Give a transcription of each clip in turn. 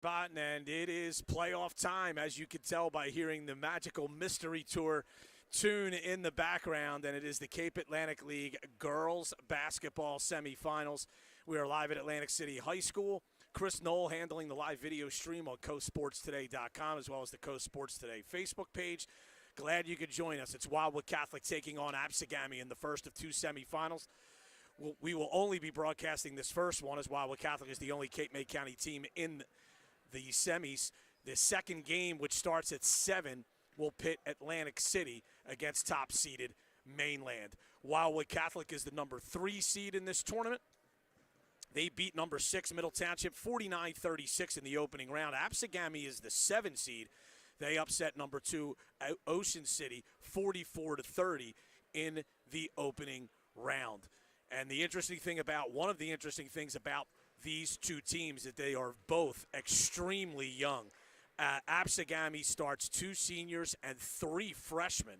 Tarbotton, and it is playoff time, as you can tell by hearing the magical mystery tour tune in the background, and it is the Cape Atlantic League girls basketball semifinals. We are live at Atlantic City High School. Chris Knoll handling the live video stream on coastsportstoday.com as well as the Coast Sports Today Facebook page. Glad you could join us. It's Wildwood Catholic taking on Absegami in the first of two semifinals. We will only be broadcasting this first one, as Wildwood Catholic is the only Cape May County team in the semis. The second game, which starts at 7, will pit Atlantic City against top-seeded Mainland. Wildwood Catholic is the number 3 seed in this tournament. They beat number 6 Middle Township 49-36 in the opening round. Absegami is the 7 seed. They upset number 2 Ocean City 44-30 in the opening round. And one of the interesting things about these two teams that they are both extremely young. Absegami starts 2 seniors and 3 freshmen,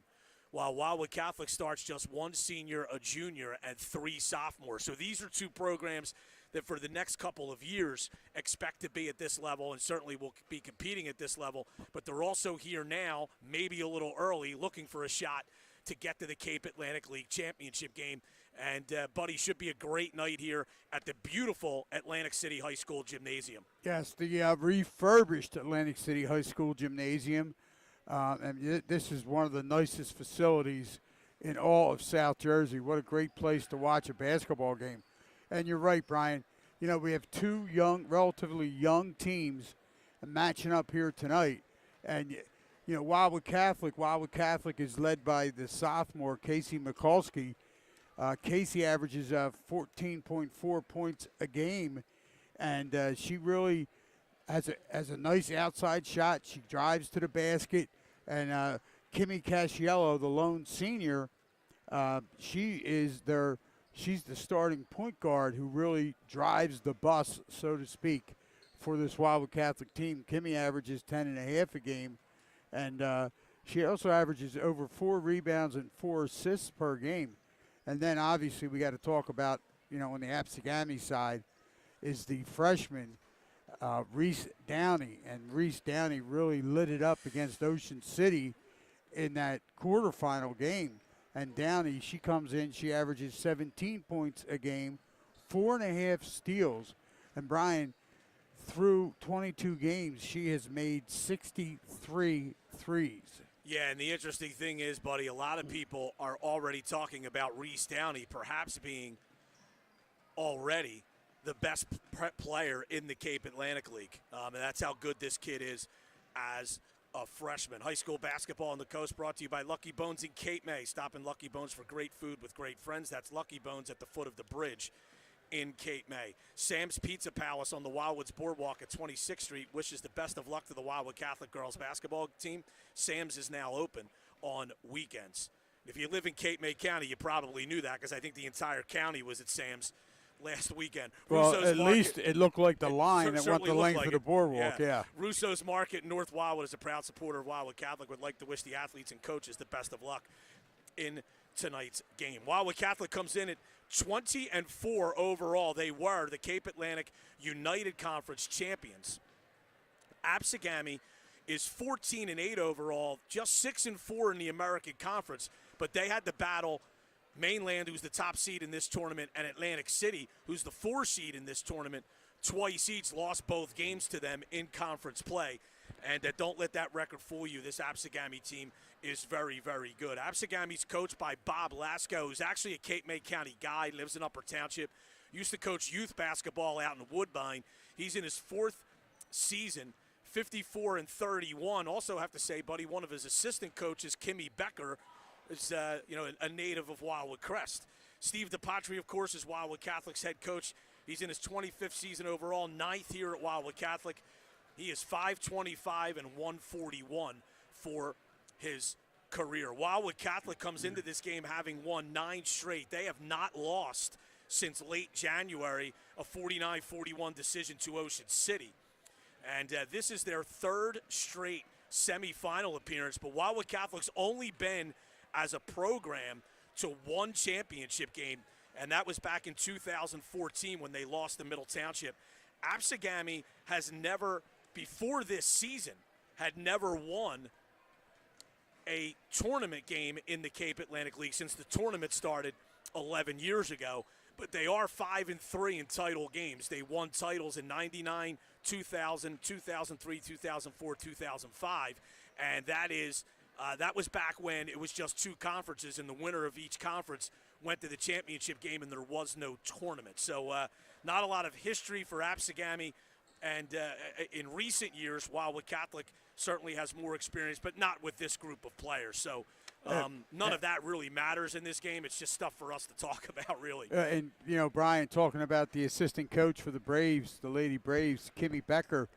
while Wildwood Catholic starts just 1 senior, a junior, and 3 sophomores. So these are 2 programs that for the next couple of years expect to be at this level and certainly will be competing at this level. But they're also here now, maybe a little early, looking for a shot to get to the Cape Atlantic League championship game. And, buddy, should be a great night here at the beautiful Atlantic City High School Gymnasium. Yes, the refurbished Atlantic City High School Gymnasium. And this is one of the nicest facilities in all of South Jersey. What a great place to watch a basketball game. And you're right, Brian. You know, we have 2 relatively young teams matching up here tonight. And, you know, Wildwood Catholic is led by the sophomore, Casey Mikulski. Casey averages 14.4 points a game, and she really has a nice outside shot. She drives to the basket, and Kimmy Casciello, the lone senior, she's the starting point guard who really drives the bus, so to speak, for this Wildwood Catholic team. Kimmy averages 10.5 a game, and she also averages over 4 rebounds and 4 assists per game. And then, obviously, we got to talk about, you know, on the Absegami side is the freshman, Reese Downey. And Reese Downey really lit it up against Ocean City in that quarterfinal game. And Downey, she comes in, she averages 17 points a game, 4.5 steals. And, Brian, through 22 games, she has made 63 threes. Yeah, and the interesting thing is, buddy, a lot of people are already talking about Reese Downey perhaps being already the best player in the Cape Atlantic League. And that's how good this kid is as a freshman. High school basketball on the coast brought to you by Lucky Bones in Cape May. Stop in Lucky Bones for great food with great friends. That's Lucky Bones at the foot of the bridge in Cape May. Sam's Pizza Palace on the Wildwoods Boardwalk at 26th Street wishes the best of luck to the Wildwood Catholic girls basketball team. Sam's is now open on weekends. If you live in Cape May County, you probably knew that because I think the entire county was at Sam's last weekend. Well, Russo's at least it looked like the line that went the length of the boardwalk, yeah. Russo's Market, North Wildwood, is a proud supporter of Wildwood Catholic, would like to wish the athletes and coaches the best of luck in tonight's game. Wildwood Catholic comes in at 20-4 overall. They were the Cape Atlantic United Conference champions. Absegami is 14-8 overall, just 6-4 in the American Conference, but they had to battle Mainland, who's the top seed in this tournament, and Atlantic City, who's the 4 seed in this tournament. Twice each lost both games to them in conference play. And don't let that record fool you. This Absegami team is very, very good. Absegami's coached by Bob Lasko, who's actually a Cape May County guy, lives in Upper Township, used to coach youth basketball out in Woodbine. He's in his 4th season, 54-31. Also have to say, buddy, one of his assistant coaches, Kimmy Becker, is a native of Wildwood Crest. Steve DePatri, of course, is Wildwood Catholic's head coach. He's in his 25th season overall, 9th here at Wildwood Catholic. He is 525 and 141 for his career. Wildwood Catholic comes into this game having won 9 straight. They have not lost since late January, a 49-41 decision to Ocean City. And this is their 3rd straight semifinal appearance. But Wildwood Catholic's only been, as a program, to 1 championship game, and that was back in 2014 when they lost to Middle Township. Absegami has never before this season, had never won a tournament game in the Cape Atlantic League since the tournament started 11 years ago. But they are 5-3 in title games. They won titles in 99, 2000, 2003, 2004, 2005. And that was back when it was just two conferences, and the winner of each conference went to the championship game, and there was no tournament. So not a lot of history for Absegami. And in recent years, Wildwood Catholic certainly has more experience, but not with this group of players. So none of that really matters in this game. It's just stuff for us to talk about, really. And, Brian, talking about the assistant coach for the Braves, the Lady Braves, Kimmy Becker,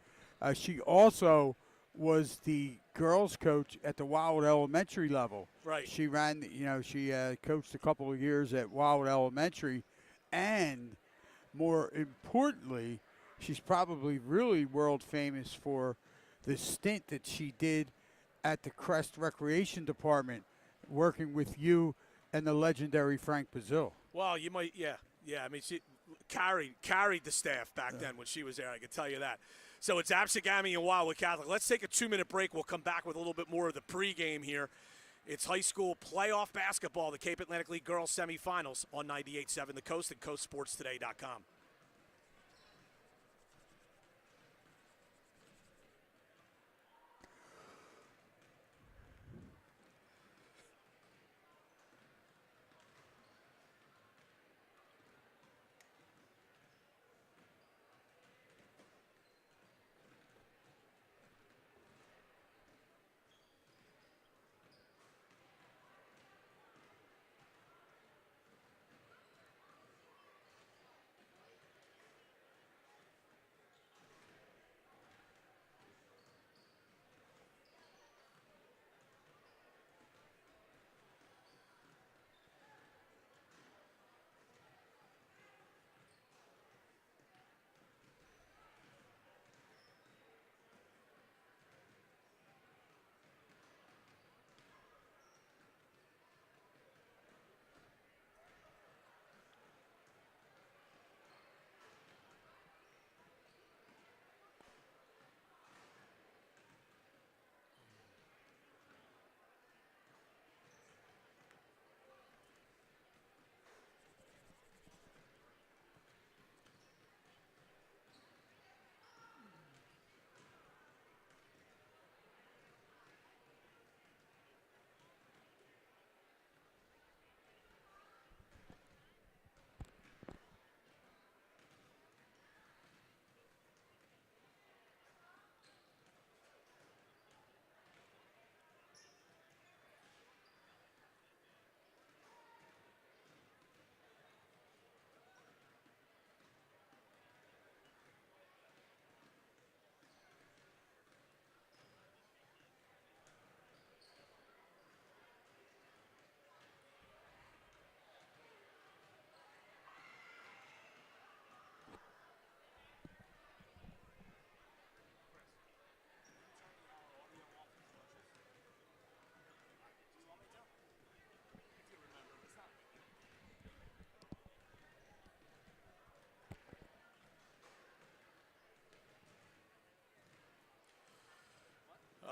she also was the girls coach at the Wildwood Elementary level. Right. She ran, she coached a couple of years at Wildwood Elementary. And more importantly, she's probably really world famous for the stint that she did at the Crest Recreation Department, working with you and the legendary Frank Bazil. Well, you might, yeah. I mean, she carried the staff back then when she was there, I can tell you that. So it's Absegami and Wildwood Catholic. Let's take a 2-minute break. We'll come back with a little bit more of the pregame here. It's high school playoff basketball, the Cape Atlantic League Girls Semifinals on 98.7 The Coast and CoastSportsToday.com.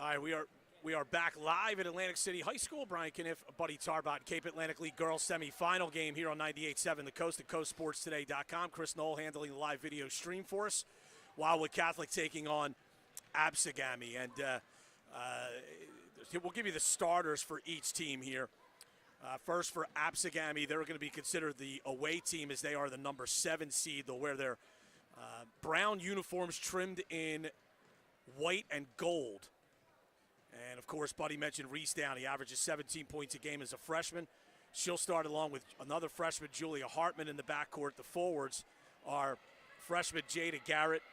All right, we are back live at Atlantic City High School. Brian Cunniff, Buddy Tarbotton, Cape Atlantic League Girls Semifinal game here on 98.7 The Coast and CoastSportsToday.com. Chris Knoll handling the live video stream for us. Wildwood Catholic taking on Absegami. And we'll give you the starters for each team here. First for Absegami, they're going to be considered the away team as they are the number 7 seed. They'll wear their brown uniforms trimmed in white and gold. And, of course, Buddy mentioned Reese Downey. He averages 17 points a game as a freshman. She'll start along with another freshman, Julia Hartman, in the backcourt. The forwards are freshman Jada Garrett,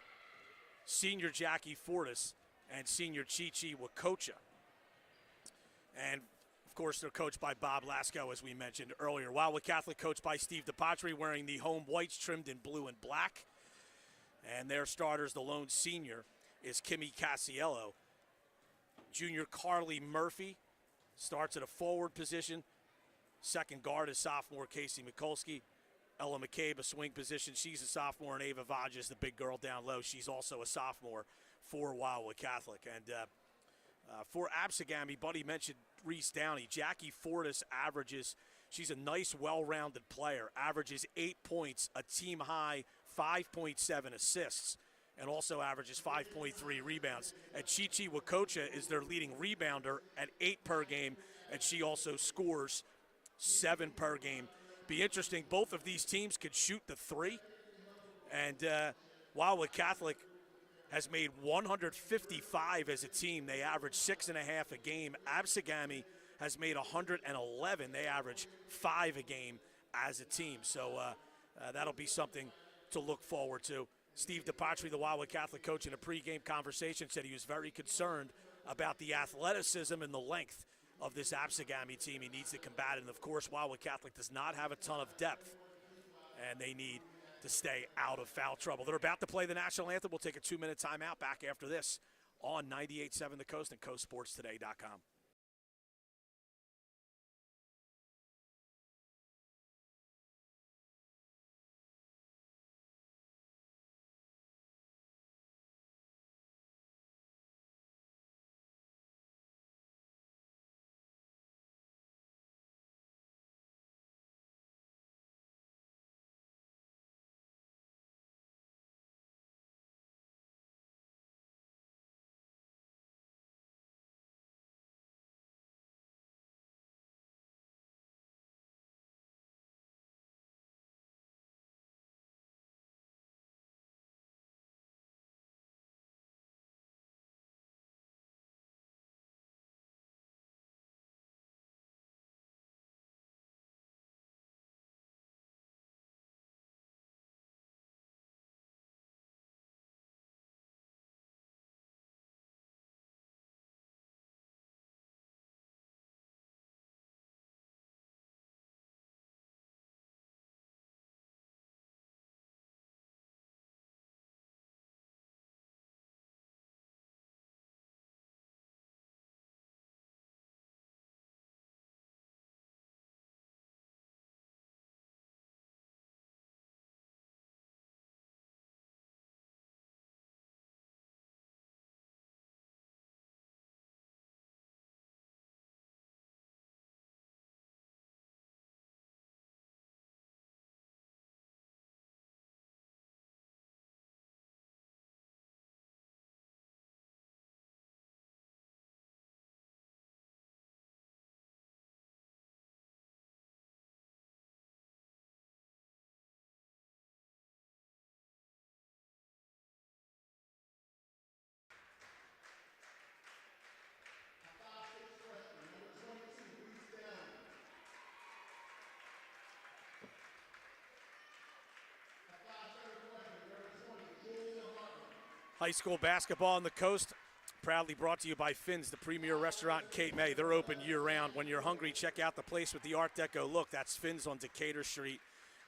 senior Jackie Fortis, and senior Chi-Chi Wakocha. And, of course, they're coached by Bob Lasco, as we mentioned earlier. Wildwood Catholic coached by Steve DePatri, wearing the home whites trimmed in blue and black. And their starters, the lone senior, is Kimmy Casiello. Junior Carly Murphy starts at a forward position. Second guard is sophomore Casey Mikulski. Ella McCabe, a swing position. She's a sophomore, and Ava Vajas, the big girl down low. She's also a sophomore. for Wildwood Catholic. And for Absegami, Buddy mentioned Reese Downey. Jackie Fortis averages, she's a nice, well-rounded player, averages 8 points, a team-high 5.7 assists, and also averages 5.3 rebounds. And Chi-Chi Wakocha is their leading rebounder at 8 per game, and she also scores 7 per game. Be interesting, both of these teams could shoot the three, and Wildwood Catholic has made 155 as a team. They average 6.5 a game. Absegami has made 111. They average 5 a game as a team. So that'll be something to look forward to. Steve DePatri, the Wildwood Catholic coach, in a pregame conversation said he was very concerned about the athleticism and the length of this Absegami team. He needs to combat it. And, of course, Wildwood Catholic does not have a ton of depth, and they need to stay out of foul trouble. They're about to play the national anthem. We'll take a 2-minute timeout. Back after this on 98.7 The Coast and CoastSportsToday.com. High school basketball on the coast, proudly brought to you by Finn's, the premier restaurant in Cape May. They're open year-round. When you're hungry, check out the place with the Art Deco look. That's Finn's on Decatur Street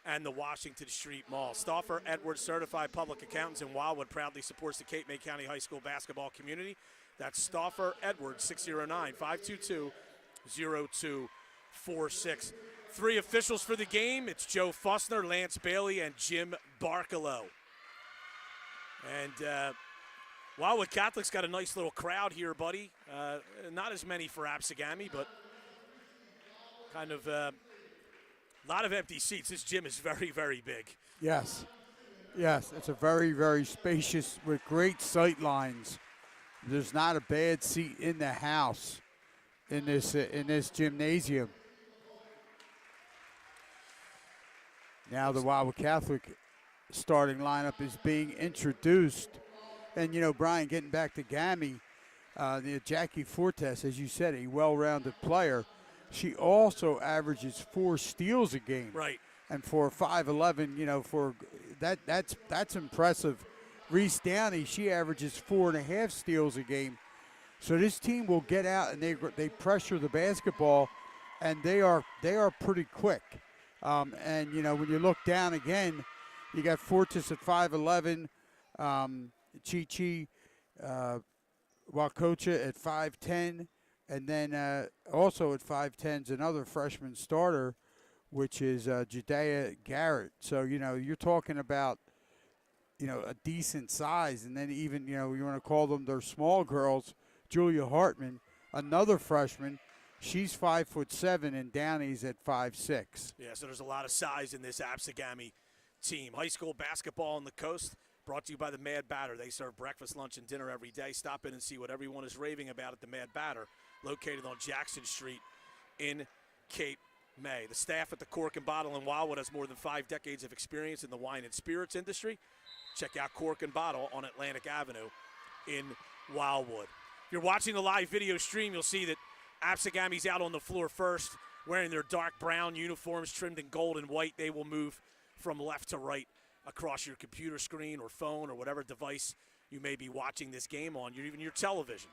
and the Washington Street Mall. Stauffer Edwards, certified public accountants in Wildwood, proudly supports the Cape May County High School basketball community. That's Stauffer Edwards, 609-522-0246. 3 officials for the game. It's Joe Fussner, Lance Bailey, and Jim Barkalow. And Wildwood Catholic's got a nice little crowd here, buddy. Not as many for Absegami, but kind of a lot of empty seats. This gym is very, very big. Yes. Yes, it's a very, very spacious with great sight lines. There's not a bad seat in the house in this gymnasium. Now the Wildwood Catholic starting lineup is being introduced. And, you know, Brian, getting back to Gammy, Jackie Fortes, as you said, a well-rounded player. She also averages 4 steals a game. Right. And for 5'11", you know, for that's impressive. Reese Downey, she averages 4.5 steals a game. So this team will get out and they pressure the basketball, and they are pretty quick. And you know, when you look down again, you got Fortis at 5'11", Chi-Chi Wakocha at 5'10", and then also at 5'10" is another freshman starter, which is Judea Garrett. So, you know, you're talking about a decent size. And then even, you want to call them their small girls, Julia Hartman, another freshman. She's 5'7", and Downey's at 5'6". Yeah, so there's a lot of size in this Absegami team. High school basketball on the coast, brought to you by the Mad Batter. They serve breakfast, lunch, and dinner every day. Stop in and see what everyone is raving about at the Mad Batter, located on Jackson Street in Cape May. The staff at the Cork and Bottle in Wildwood has more than 5 decades of experience in the wine and spirits industry. Check out Cork and Bottle on Atlantic Avenue in Wildwood. If you're watching the live video stream, you'll see that Absegami's out on the floor first, wearing their dark brown uniforms trimmed in gold and white. They will move from left to right across your computer screen or phone or whatever device you may be watching this game on, even your television.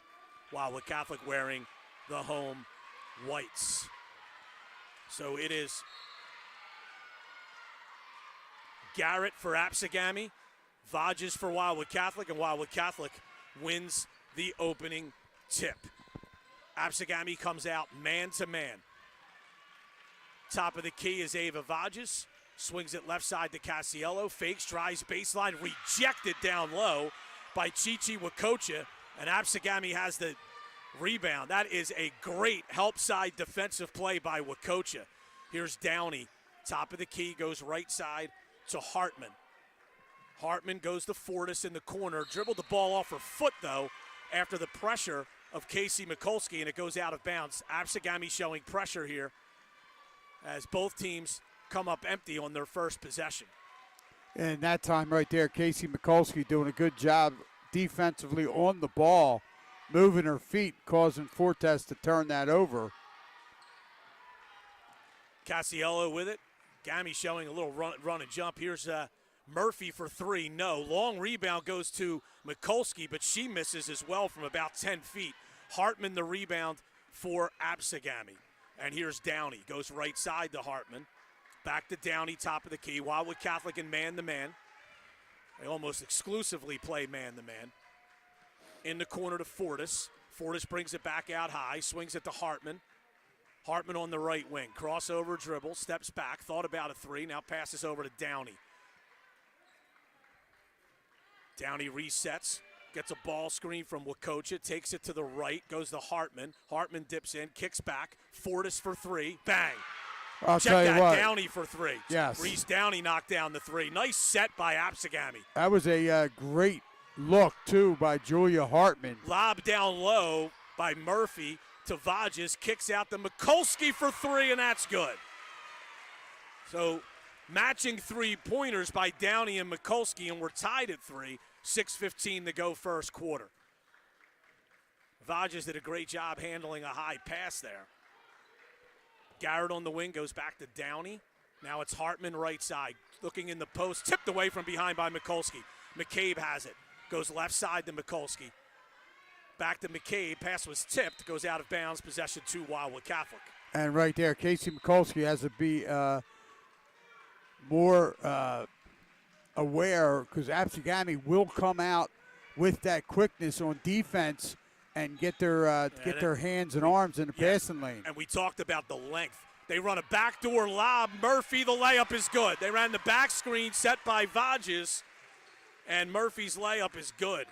Wildwood Catholic wearing the home whites. So it is Garrett for Absegami, Vages for Wildwood Catholic, and Wildwood Catholic wins the opening tip. Absegami comes out man-to-man. Top of the key is Ava Vages. Swings it left side to Casiello. Fakes, drives baseline, rejected down low by Chichi Wakocha. And Absegami has the rebound. That is a great help side defensive play by Wakocha. Here's Downey. Top of the key, goes right side to Hartman. Hartman goes to Fortis in the corner. Dribbled the ball off her foot, though, after the pressure of Casey Mikulski, and it goes out of bounds. Absegami showing pressure here as both teams come up empty on their first possession. And that time right there, Casey Mikulski doing a good job defensively on the ball, moving her feet, causing Fortes to turn that over. Casiello with it. Gami showing a little run and jump. Here's Murphy for three. No. Long rebound goes to Mikulski, but she misses as well from about 10 feet. Hartman the rebound for Absegami. And here's Downey. Goes right side to Hartman. Back to Downey, top of the key. Wildwood Catholic in man-to-man. They almost exclusively play man-to-man. In the corner to Fortis. Fortis brings it back out high. Swings it to Hartman. Hartman on the right wing. Crossover dribble. Steps back. Thought about a three. Now passes over to Downey. Downey resets. Gets a ball screen from Wakocha. Takes it to the right. Goes to Hartman. Hartman dips in. Kicks back. Fortis for three. Bang. I'll Check tell you that, what. Downey for three. Yes. Reese Downey knocked down the three. Nice set by Absegami. That was a great look, too, by Julia Hartman. Lob down low by Murphy to Vages. Kicks out to Mikulski for three, and that's good. So matching three-pointers by Downey and Mikulski, and we're tied at three. 6:15 to go first quarter. Vages did a great job handling a high pass there. Garrett on the wing goes back to Downey. Now it's Hartman right side. Looking in the post. Tipped away from behind by Mikulski. McCabe has it. Goes left side to Mikulski. Back to McCabe. Pass was tipped. Goes out of bounds. Possession to Wildwood Catholic. And right there, Casey Mikulski has to be more aware, because Absegami will come out with that quickness on defense and get their hands and arms in the passing lane. And we talked about the length. They run a backdoor lob. Murphy, the layup is good. They ran the back screen set by Vages, and Murphy's layup is good.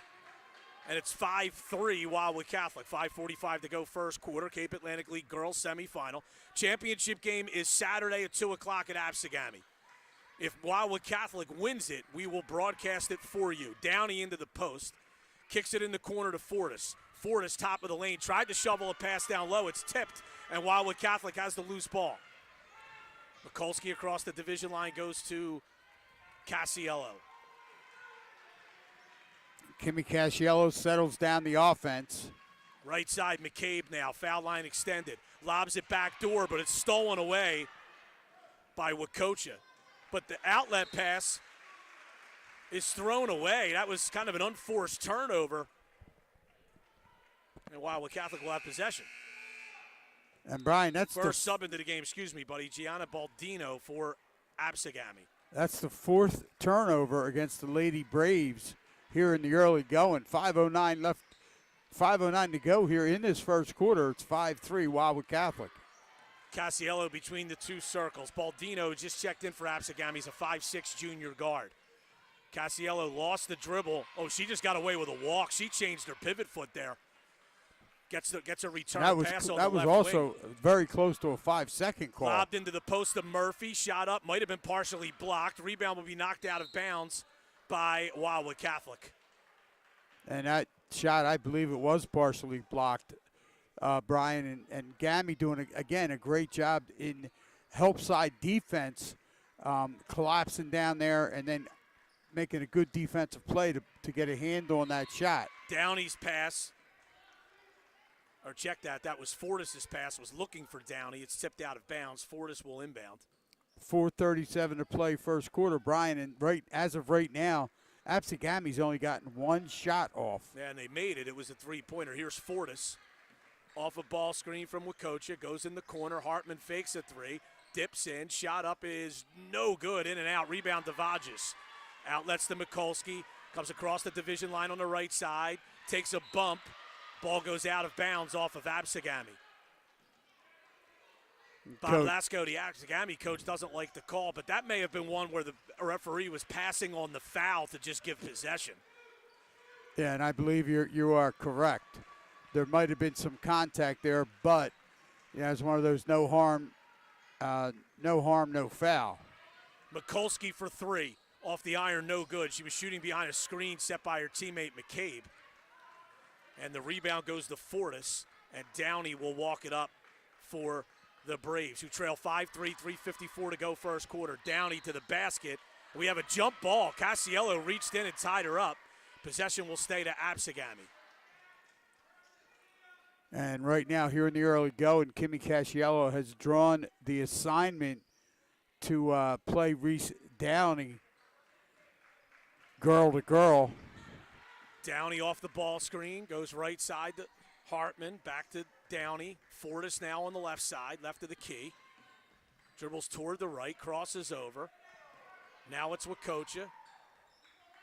And it's 5-3 Wildwood Catholic. 5:45 to go first quarter. Cape Atlantic League Girls Semifinal. Championship game is Saturday at 2 o'clock at Absegami. If Wildwood Catholic wins it, we will broadcast it for you. Downey into the post. Kicks it in the corner to Fortis. Fortis, top of the lane, tried to shovel a pass down low. It's tipped, and Wildwood Catholic has the loose ball. Mikulski across the division line goes to Casiello. Kimmy Casiello settles down the offense. Right side, McCabe now. Foul line extended. Lobs it back door, but it's stolen away by Wakocha. But the outlet pass is thrown away. That was kind of an unforced turnover. And Wildwood Catholic will have possession. And Brian, that's first sub into the game, excuse me, buddy. Gianna Baldino for Absegami. That's the fourth turnover against the Lady Braves here in the early going. 5:09 left, 5:09 to go here in this first quarter. It's 5-3 Wildwood Catholic. Casiello between the two circles. Baldino just checked in for Absegami. He's a 5'6" junior guard. Casiello lost the dribble. Oh, she just got away with a walk. She changed her pivot foot there. Gets a return pass on the left wing. That was also very close to a 5-second call. Lobbed into the post of Murphy. Shot up. Might have been partially blocked. Rebound will be knocked out of bounds by Wildwood Catholic. And that shot, I believe it was partially blocked, Brian. And Gammy doing, again, a great job in help side defense, collapsing down there and then making a good defensive play to get a handle on that shot. Downey's pass. Or check that. That was Fortis's pass. Was looking for Downey. It's tipped out of bounds. Fortis will inbound. 4:37 to play first quarter, Brian. And as of right now, Absegami's only gotten one shot off. Yeah, and they made it. It was a three-pointer. Here's Fortis. Off a ball screen from Wacocha. Goes in the corner. Hartman fakes a three. Dips in. Shot up is no good. In and out. Rebound to Vages. Outlets to Mikulski. Comes across the division line on the right side. Takes a bump. Ball goes out of bounds off of Absegami. Bob Lasco, the Absegami coach, doesn't like the call, but that may have been one where the referee was passing on the foul to just give possession. Yeah, and I believe you are correct. There might have been some contact there, but it's one of those no harm, no foul. Mikulski for three. Off the iron, no good. She was shooting behind a screen set by her teammate McCabe. And the rebound goes to Fortis, and Downey will walk it up for the Braves, who trail 5-3, 3:54 to go first quarter. Downey to the basket. We have a jump ball. Casiello reached in and tied her up. Possession will stay to Absegami. And right now, here in the early going, Kimmy Casiello has drawn the assignment to play Reese Downey girl to girl. Downey off the ball screen, goes right side to Hartman, back to Downey. Fortis now on the left side, left of the key. Dribbles toward the right, crosses over. Now it's Wacocha.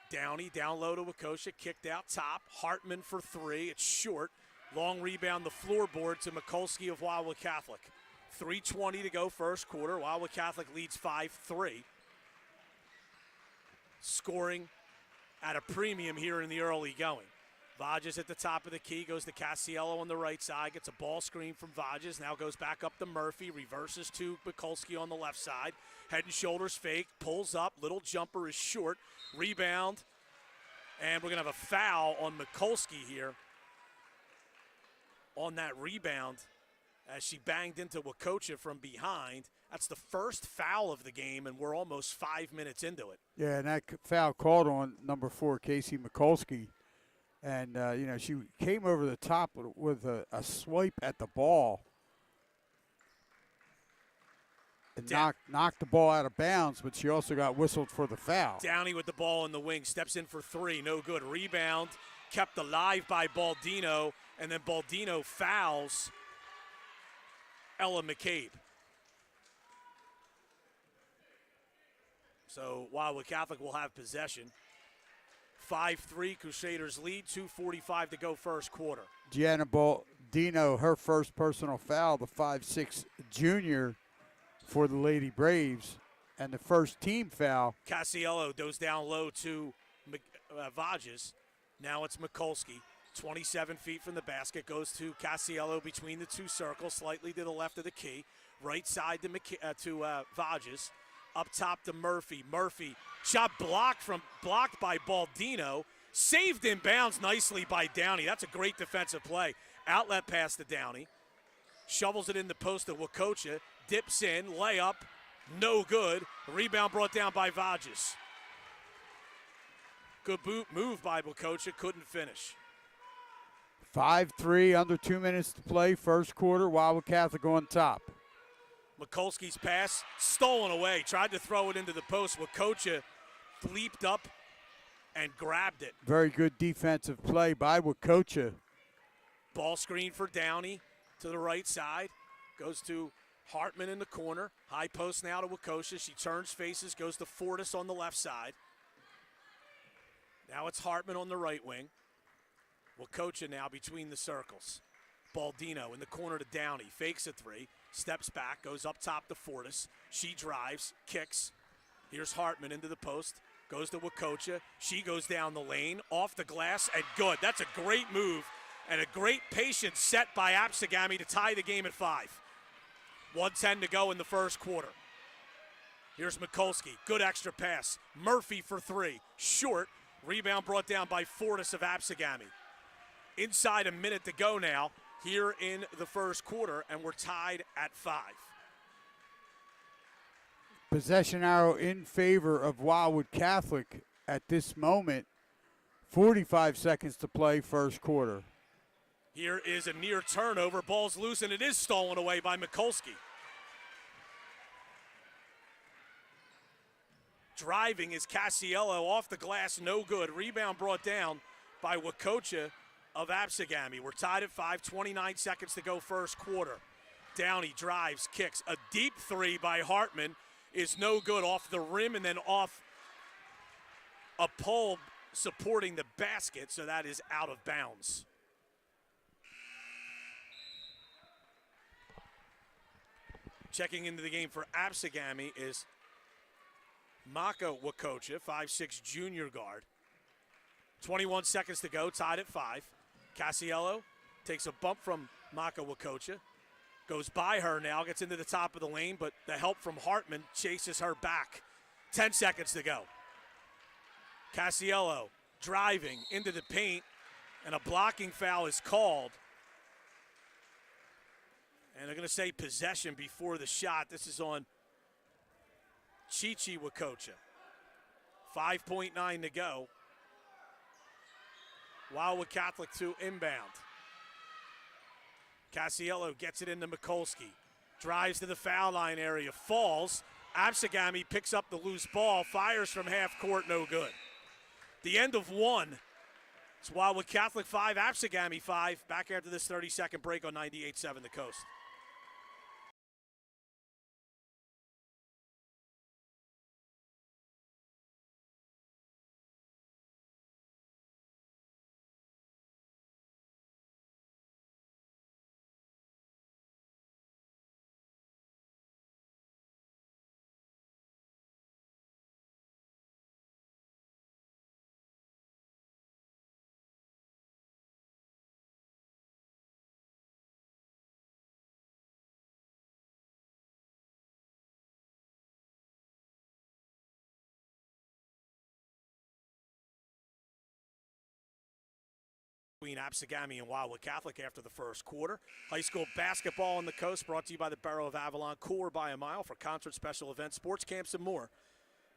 Downey down low to Wacocha, kicked out top. Hartman for three, it's short. Long rebound, the floorboard to Mikulski of Wildwood Catholic. 3:20 to go first quarter. Wildwood Catholic leads 5-3. Scoring at a premium here in the early going. Vages at the top of the key, goes to Casiello on the right side, gets a ball screen from Vages, now goes back up to Murphy, reverses to Mikulski on the left side. Head and shoulders fake, pulls up, little jumper is short, rebound, and we're going to have a foul on Mikulski here on that rebound as she banged into Wacocha from behind. That's the first foul of the game, and we're almost 5 minutes into it. Yeah, and that foul called on number 4, Casey Mikulski. And, she came over the top with a swipe at the ball and knocked the ball out of bounds, but she also got whistled for the foul. Downey with the ball in the wing, steps in for three, no good. Rebound, kept alive by Baldino, and then Baldino fouls Ella McCabe. So Wildwood Catholic will have possession. 5-3, Crusaders lead, 2:45 to go first quarter. Gianna Baldino, her first personal foul, the 5'6" junior for the Lady Braves, and the first team foul. Casiello goes down low to Vages. Now it's Mikulski. 27 feet from the basket, goes to Casiello between the two circles, slightly to the left of the key. Right side to Vages. Up top to Murphy. Murphy, shot blocked by Baldino. Saved in bounds nicely by Downey. That's a great defensive play. Outlet pass to Downey. Shovels it in the post to Wacocha. Dips in, layup, no good. Rebound brought down by Vages. Good move by Wacocha, couldn't finish. 5-3, under 2 minutes to play, first quarter. Wildwood Catholic on top. Mikulski's pass stolen away. Tried to throw it into the post. Wacocha leaped up and grabbed it. Very good defensive play by Wacocha. Ball screen for Downey to the right side. Goes to Hartman in the corner. High post now to Wacocha. She turns faces, goes to Fortis on the left side. Now it's Hartman on the right wing. Wacocha now between the circles. Baldino in the corner to Downey. Fakes a three. Steps back, goes up top to Fortis. She drives, kicks. Here's Hartman into the post. Goes to Wakocha. She goes down the lane, off the glass, and good. That's a great move and a great patience set by Absegami to tie the game at 5. 1:10 to go in the first quarter. Here's Mikulski. Good extra pass. Murphy for 3. Short. Rebound brought down by Fortis of Absegami. Inside a minute to go now here in the first quarter, and we're tied at 5. Possession arrow in favor of Wildwood Catholic at this moment. 45 seconds to play first quarter. Here is a near turnover. Ball's loose, and it is stolen away by Mikulski. Driving is Casiello off the glass, no good. Rebound brought down by Wakocha of Absegami. We're tied at 5, 29 seconds to go first quarter. Downey drives, kicks. A deep 3 by Hartman is no good, off the rim and then off a pole supporting the basket, so that is out of bounds. Checking into the game for Absegami is Mako Wakocha, 5'6" junior guard. 21 seconds to go, tied at 5. Casiello takes a bump from Mako Wakocha. Goes by her now, gets into the top of the lane, but the help from Hartman chases her back. 10 seconds to go. Casiello driving into the paint, and a blocking foul is called. And they're going to say possession before the shot. This is on Chichi Wakocha. 5.9 to go. Wildwood Catholic to inbound. Casiello gets it into Mikulski. Drives to the foul line area. Falls. Absegami picks up the loose ball. Fires from half court. No good. The end of 1. It's Wildwood Catholic 5, Absegami 5. Back after this 30-second break on 98.7 The Coast. Between Absegami and Wildwood Catholic after the first quarter. High school basketball on the coast brought to you by the Borough of Avalon. Cooler by a mile for concert, special events, sports camps, and more.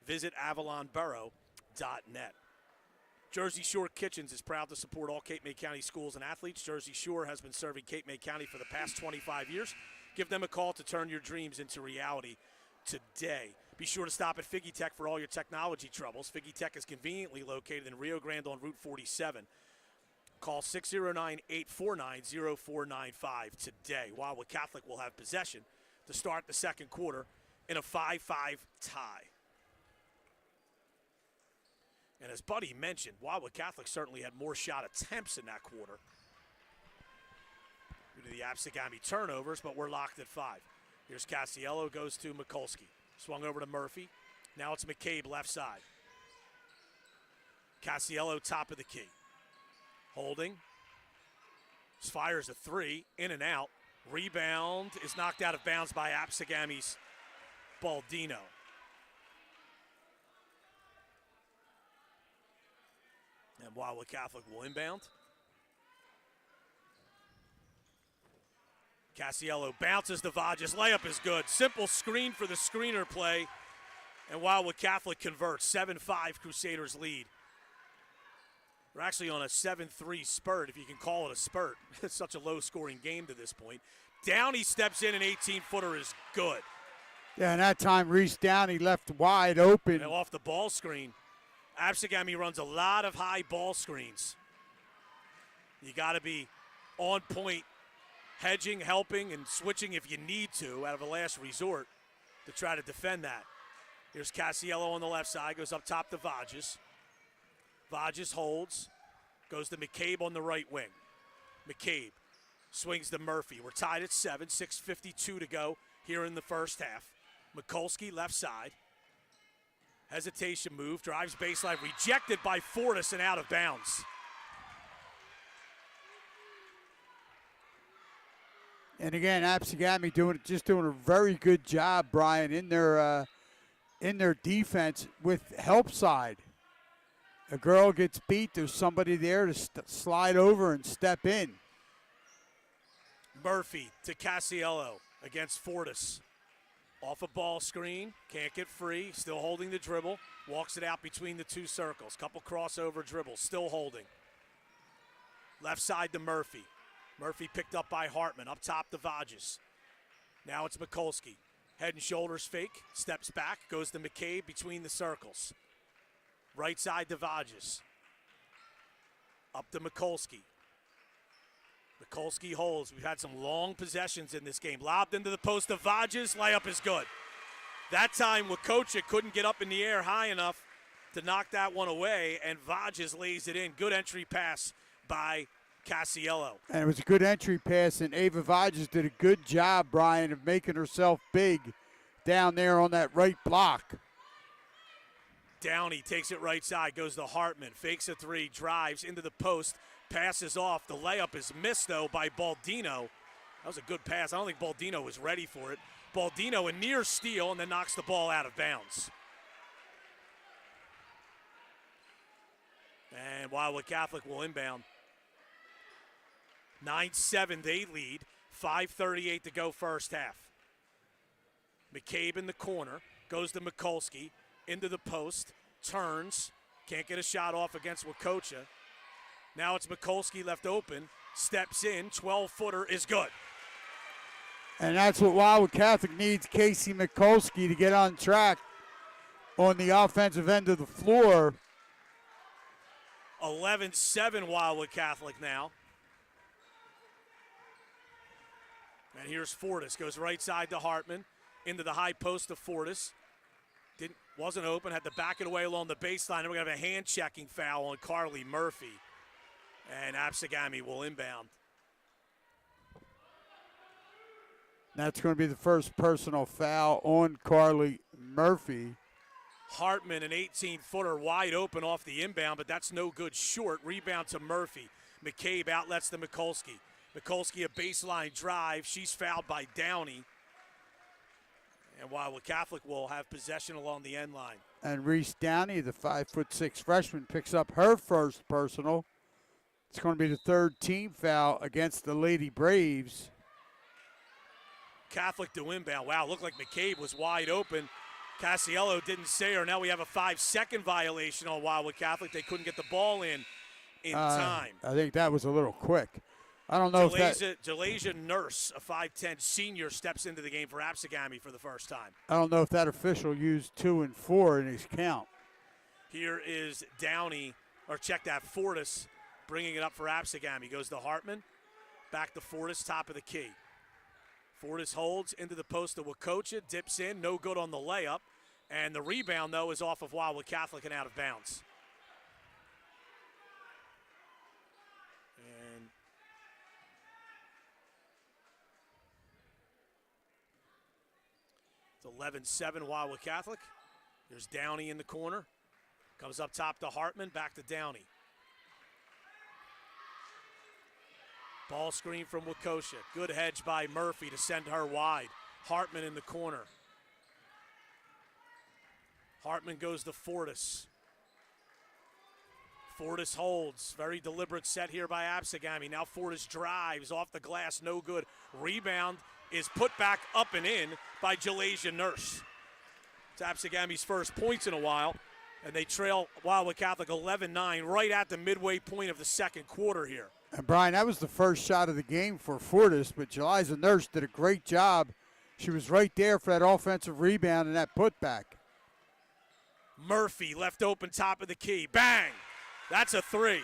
Visit avalonborough.net. Jersey Shore Kitchens is proud to support all Cape May County schools and athletes. Jersey Shore has been serving Cape May County for the past 25 years. Give them a call to turn your dreams into reality today. Be sure to stop at Figgy Tech for all your technology troubles. Figgy Tech is conveniently located in Rio Grande on Route 47. Call 609-849-0495 today. Wildwood Catholic will have possession to start the second quarter in a 5-5 tie. And as Buddy mentioned, Wildwood Catholic certainly had more shot attempts in that quarter due to the Absegami turnovers, but we're locked at 5. Here's Casiello, goes to Mikulski. Swung over to Murphy. Now it's McCabe left side. Casiello top of the key. Holding. Fires a 3, in and out. Rebound is knocked out of bounds by Absegami's Baldino. And Wildwood Catholic will inbound. Casiello bounces to Vages. Layup is good. Simple screen for the screener play. And Wildwood Catholic converts. 7-5 Crusaders lead. We're actually on a 7-3 spurt, if you can call it a spurt. It's such a low-scoring game to this point. Downey steps in, an 18-footer is good. Yeah, and that time Reese Downey left wide open. And off the ball screen. Absegami runs a lot of high ball screens. You got to be on point, hedging, helping, and switching if you need to out of a last resort to try to defend that. Here's Casiello on the left side, goes up top to Vages. Vages holds, goes to McCabe on the right wing. McCabe swings to Murphy. We're tied at 7, 6:52 to go here in the first half. Mikulski left side. Hesitation move, drives baseline, rejected by Fortis and out of bounds. And again, Absegami doing a very good job, Brian, in their defense with help side. A girl gets beat, there's somebody there to slide over and step in. Murphy to Casiello against Fortis. Off a ball screen, can't get free, still holding the dribble, walks it out between the two circles. Couple crossover dribbles, still holding. Left side to Murphy. Murphy picked up by Hartman, up top to Vages. Now it's Mikulski. Head and shoulders fake, steps back, goes to McCabe between the circles. Right side to Vages. Up to Mikulski. Mikulski holds. We've had some long possessions in this game. Lobbed into the post of Vages. Layup is good. That time, Wakocha couldn't get up in the air high enough to knock that one away, and Vages lays it in. Good entry pass by Casiello. And it was a good entry pass, and Ava Vages did a good job, Brian, of making herself big down there on that right block. Downey takes it right side, goes to Hartman, fakes a three, drives into the post, passes off. The layup is missed, though, by Baldino. That was a good pass. I don't think Baldino was ready for it. Baldino a near steal and then knocks the ball out of bounds. And Wildwood Catholic will inbound. 9-7 they lead. 5:38 to go first half. McCabe in the corner. Goes to Mikulski. Into the post. Turns. Can't get a shot off against Wakocha. Now it's Mikulski left open. Steps in. 12-footer is good. And that's what Wildwood Catholic needs, Casey Mikulski, to get on track on the offensive end of the floor. 11-7 Wildwood Catholic now. And here's Fortis. Goes right side to Hartman. Into the high post of Fortis. Wasn't open. Had to back it away along the baseline. And we're going to have a hand-checking foul on Carly Murphy. And Absegami will inbound. That's going to be the first personal foul on Carly Murphy. Hartman, an 18-footer, wide open off the inbound, but that's no good short. Rebound to Murphy. McCabe outlets to Mikulski. Mikulski, a baseline drive. She's fouled by Downey. And Wildwood Catholic will have possession along the end line. And Reese Downey, the 5'6" freshman, picks up her first personal. It's going to be the third team foul against the Lady Braves. Catholic to inbound. Wow, looked like McCabe was wide open. Casiello didn't say her. Now we have a 5-second violation on Wildwood Catholic. They couldn't get the ball in time. I think that was a little quick. I don't know if that. Jalasia Nurse, a 5'10" senior, steps into the game for Absegami for the first time. I don't know if that official used 2 and 4 in his count. Here is Downey, or check that, Fortis, bringing it up for Absegami. Goes to Hartman, back to Fortis, top of the key. Fortis holds into the post of Wakocha, dips in, no good on the layup. And the rebound, though, is off of Wildwood Catholic and out of bounds. And it's 11-7 Wildwood Catholic. There's Downey in the corner. Comes up top to Hartman, back to Downey. Ball screen from Wakocha. Good hedge by Murphy to send her wide. Hartman in the corner. Hartman goes to Fortis. Fortis holds. Very deliberate set here by Absegami. Now Fortis drives off the glass. No good. Rebound is put back up and in by Jalasia Nurse. It's Absegami's first points in a while. And they trail Wildwood Catholic 11-9 right at the midway point of the second quarter here. And, Brian, that was the first shot of the game for Fortis, but Jalasia Nurse did a great job. She was right there for that offensive rebound and that putback. Murphy left open top of the key. Bang! That's a three.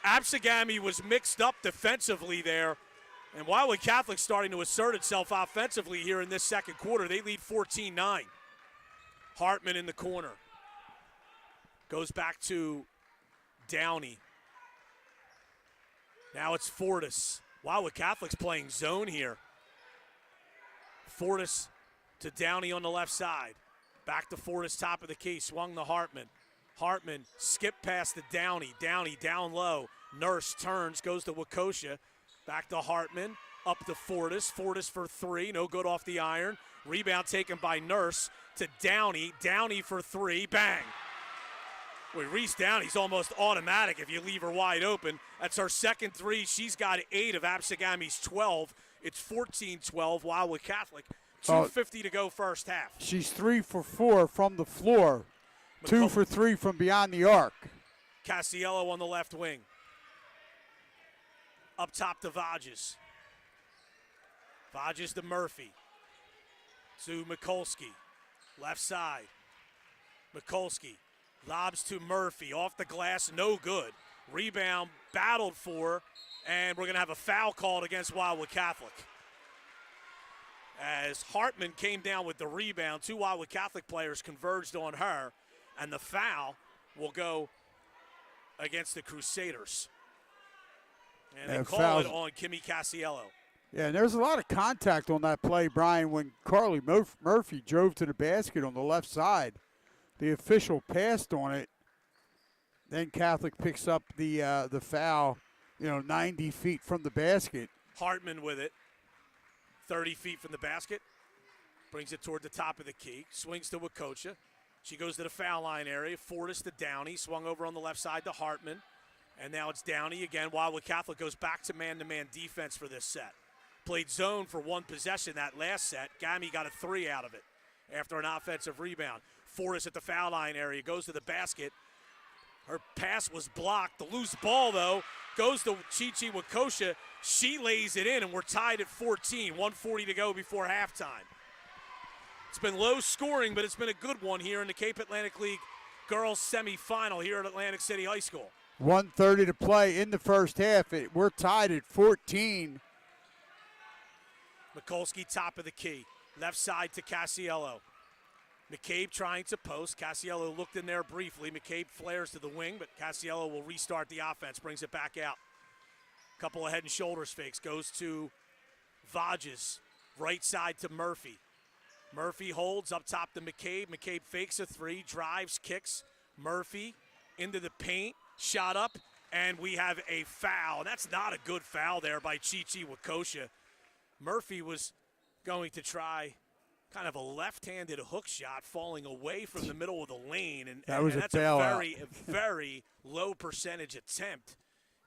Absegami was mixed up defensively there. And Wildwood Catholic starting to assert itself offensively here in this second quarter. They lead 14-9. Hartman in the corner. Goes back to Downey. Now it's Fortis. Wildwood Catholic's playing zone here. Fortis to Downey on the left side. Back to Fortis, top of the key, swung to Hartman. Hartman skipped past to Downey. Downey down low. Nurse turns, goes to Wakosha. Back to Hartman, up to Fortis. Fortis for three, no good off the iron. Rebound taken by Nurse to Downey. Downey for three, bang. With Reese Downey's almost automatic if you leave her wide open. That's her second three. She's got 8 of Absegami's 12. It's 14-12, Wildwood Catholic. 2:50 to go first half. She's 3 for 4 from the floor. 2 for 3 from beyond the arc. Casiello on the left wing. Up top to Vages. Vages to Murphy. To Mikulski. Left side. Mikulski. Lobs to Murphy. Off the glass, no good. Rebound battled for, and we're going to have a foul called against Wildwood Catholic. As Hartman came down with the rebound, 2 Wildwood Catholic players converged on her, and the foul will go against the Crusaders. And they call it on Kimmy Casiello. Yeah, and there's a lot of contact on that play, Brian, when Carly Murphy drove to the basket on the left side. The official passed on it. Then Catholic picks up the foul, 90 feet from the basket. Hartman with it. 30 feet from the basket. Brings it toward the top of the key. Swings to Wakosha. She goes to the foul line area. Fortis to Downey. Swung over on the left side to Hartman. And now it's Downey again. Wildwood Catholic goes back to man-to-man defense for this set. Played zone for one possession that last set. Gami got a 3 out of it after an offensive rebound. Fortis at the foul line area. Goes to the basket. Her pass was blocked. The loose ball, though, goes to Chichi Wakosha. She lays it in, and we're tied at 14. 1:40 to go before halftime. It's been low scoring, but it's been a good one here in the Cape Atlantic League girls semifinal here at Atlantic City High School. 1:30 to play in the first half. We're tied at 14. Mikulski top of the key. Left side to Casiello. McCabe trying to post. Casiello looked in there briefly. McCabe flares to the wing, but Casiello will restart the offense, brings it back out. Couple of head and shoulders fakes. Goes to Vages. Right side to Murphy. Murphy holds up top to McCabe. McCabe fakes a 3, drives, kicks. Murphy into the paint, shot up, and we have a foul. That's not a good foul there by Chichi Wakosha. Murphy was going to try kind of a left-handed hook shot falling away from the middle of the lane, and that's a very, very low percentage attempt.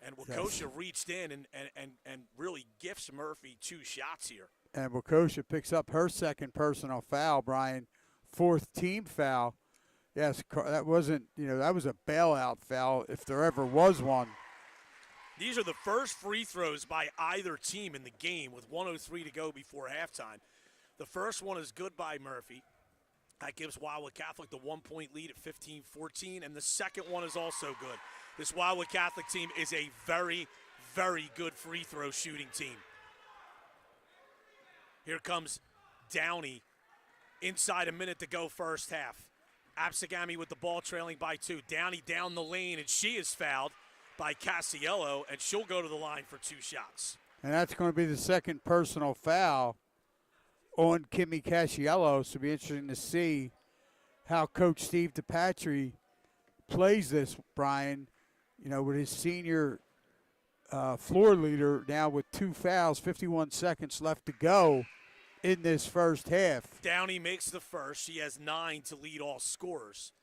And Wakosha reached in and really gifts Murphy 2 shots here. And Wakosha picks up her second personal foul, Brian. 4th team foul. Yes, that wasn't, that was a bailout foul if there ever was one. These are the first free throws by either team in the game with 1:03 to go before halftime. The first one is good by Murphy. That gives Wildwood Catholic the 1-point lead at 15-14, and the second one is also good. This Wildwood Catholic team is a very, very good free throw shooting team. Here comes Downey inside a minute to go first half. Absegami with the ball trailing by 2. Downey down the lane, and she is fouled by Casiello, and she'll go to the line for 2 shots. And that's going to be the second personal foul on Kimmy Casiello, so it'll be interesting to see how Coach Steve DePatry plays this, Brian, with his senior floor leader now with 2 fouls, 51 seconds left to go in this first half. Downey makes the first. She has 9 to lead all scorers.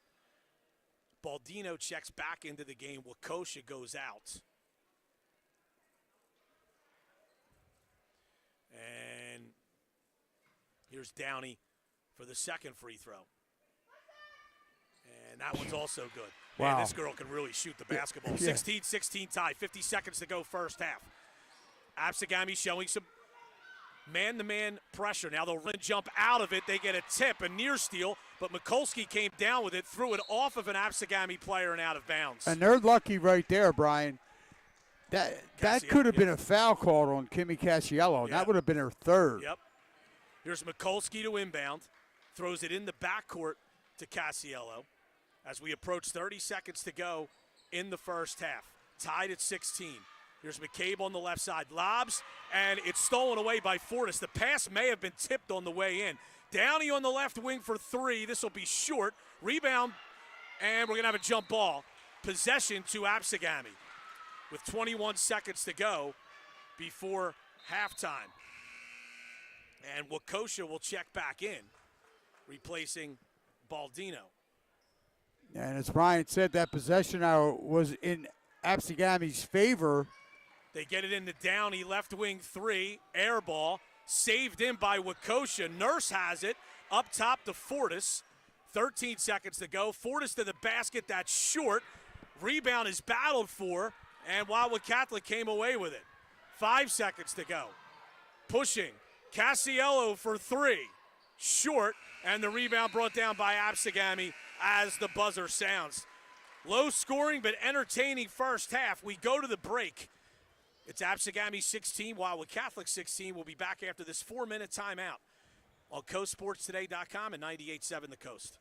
Baldino checks back into the game. Wakosha goes out. And here's Downey for the second free throw. And that one's also good. Wow. Man, this girl can really shoot the basketball. 16-16 tie, 50 seconds to go first half. Absegami showing some man-to-man pressure. Now they'll jump out of it. They get a tip, a near steal, but Mikulski came down with it, threw it off of an Absegami player and out of bounds. And they're lucky right there, Brian. That could have been a foul called on Kimmy Casiello. Yep. That would have been her 3rd. Yep. Here's Mikulski to inbound. Throws it in the backcourt to Casiello as we approach 30 seconds to go in the first half. Tied at 16. Here's McCabe on the left side. Lobs, and it's stolen away by Fortis. The pass may have been tipped on the way in. Downey on the left wing for three. This will be short. Rebound, and we're going to have a jump ball. Possession to Absegami with 21 seconds to go before halftime. And Wakosha will check back in, replacing Baldino. And as Brian said, that possession now was in Absegami's favor. They get it into Downey, left wing three, air ball, saved in by Wakosha. Nurse has it, up top to Fortis. 13 seconds to go. Fortis to the basket, that's short. Rebound is battled for, and Wildwood Catholic came away with it. 5 seconds to go. Pushing, Casiello for three, short, and the rebound brought down by Absegami as the buzzer sounds. Low scoring but entertaining first half. We go to the break. It's Absegami 16, Wildwood Catholic 16. We'll be back after this 4-minute timeout on CoastSportsToday.com and 98.7 The Coast.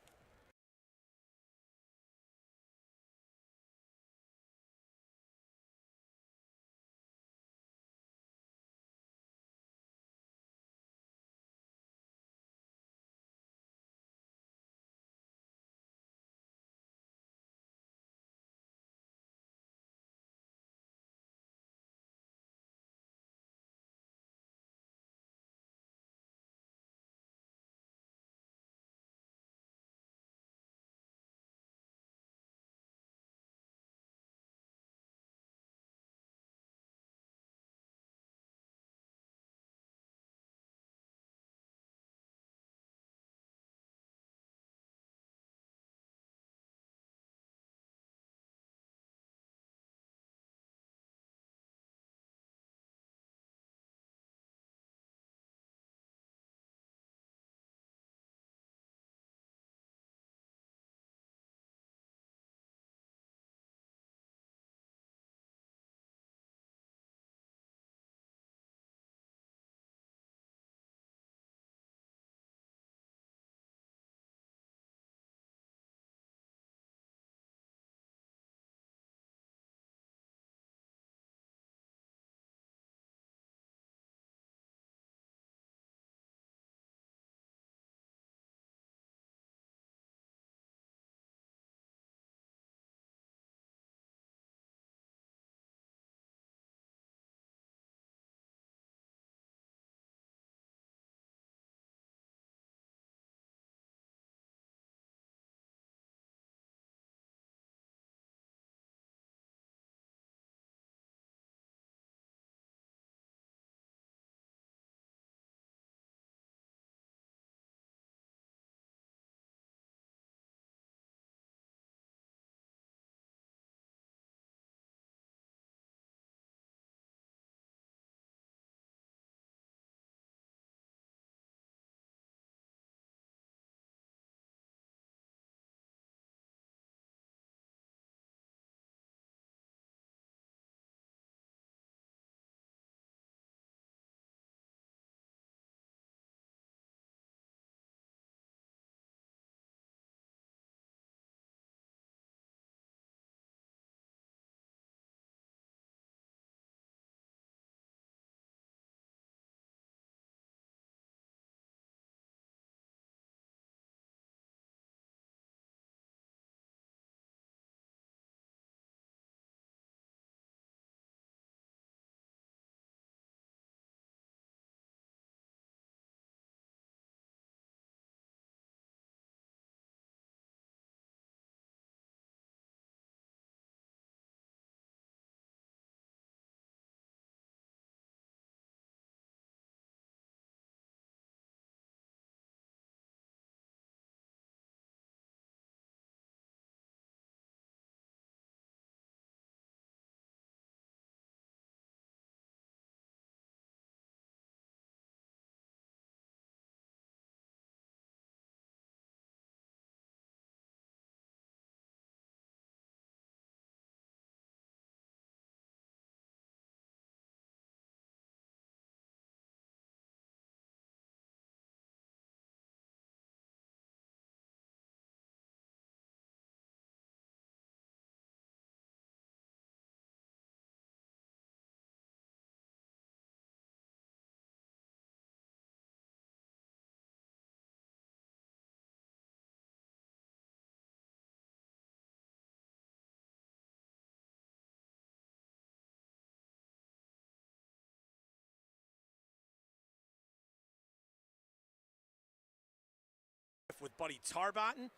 Cunniff with Buddy Tarbotton.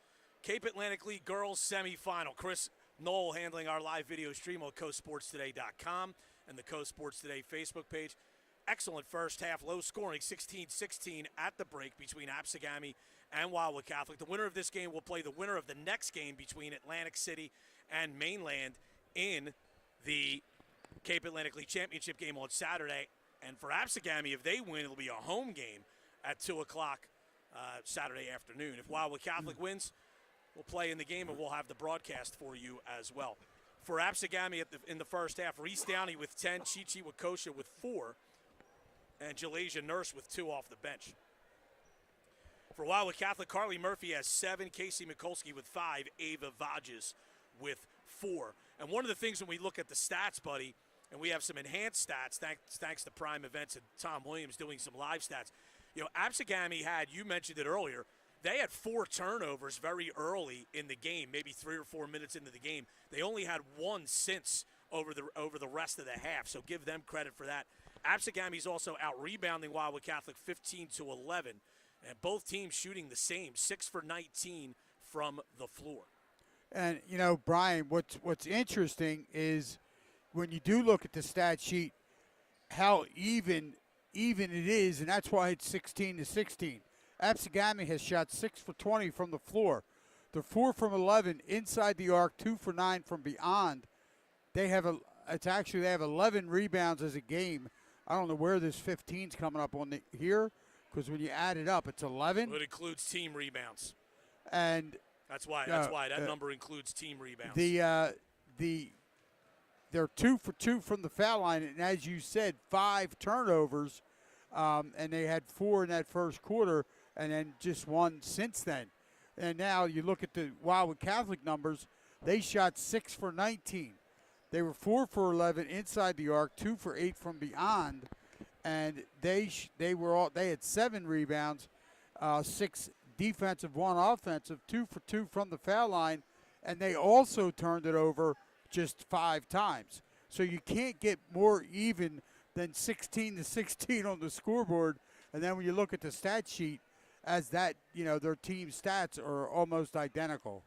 Cape Atlantic League Girls Semifinal. Chris Knoll handling our live video stream on CoastSportsToday.com and the Coast Sports Today Facebook page. Excellent first half, low scoring, 16-16 at the break between Absegami and Wildwood Catholic. The winner of this game will play the winner of the next game between Atlantic City and Mainland in the Cape Atlantic League Championship game on Saturday. And for Absegami, if they win, it'll be a home game at 2 o'clock Saturday afternoon. If Wildwood Catholic wins, we'll play in the game, and we'll have the broadcast for you as well. For Absegami in the first half, Reese Downey with 10, Chichi Wakosha with 4, and Jalasia Nurse with 2 off the bench. For Wildwood Catholic, Carly Murphy has 7, Casey Mikulski with 5, Ava Vages with 4. And one of the things when we look at the stats, buddy, and we have some enhanced stats, thanks to Prime Events and Tom Williams doing some live stats. You know, Absegami had, you mentioned it earlier, they had 4 turnovers very early in the game, maybe 3 or 4 minutes into the game. They only had 1 since over the rest of the half, so give them credit for that. Absegami's also out-rebounding Wildwood Catholic 15-11, and both teams shooting the same, 6 for 19 from the floor. And, you know, Brian, what's interesting is when you do look at the stat sheet, how even it is, and that's why it's 16-16. Absegami has shot 6 for 20 from the floor. They're 4 from 11 inside the arc, 2 for 9 from beyond. They have 11 rebounds as a game. I don't know where this 15's coming up on here, because when you add it up, it's 11. Well, it includes team rebounds, and that's why that number includes team rebounds. They're 2 for 2 from the foul line, and as you said, 5 turnovers, and they had 4 in that first quarter, and then just 1 since then. And now you look at the Wildwood Catholic numbers; they shot 6 for 19. They were 4 for 11 inside the arc, 2 for 8 from beyond, and they had 7 rebounds, 6 defensive, 1 offensive, 2 for 2 from the foul line, and they also turned it over just 5 times. So you can't get more even than 16-16 on the scoreboard. And then when you look at the stat sheet, as that, you know, their team stats are almost identical.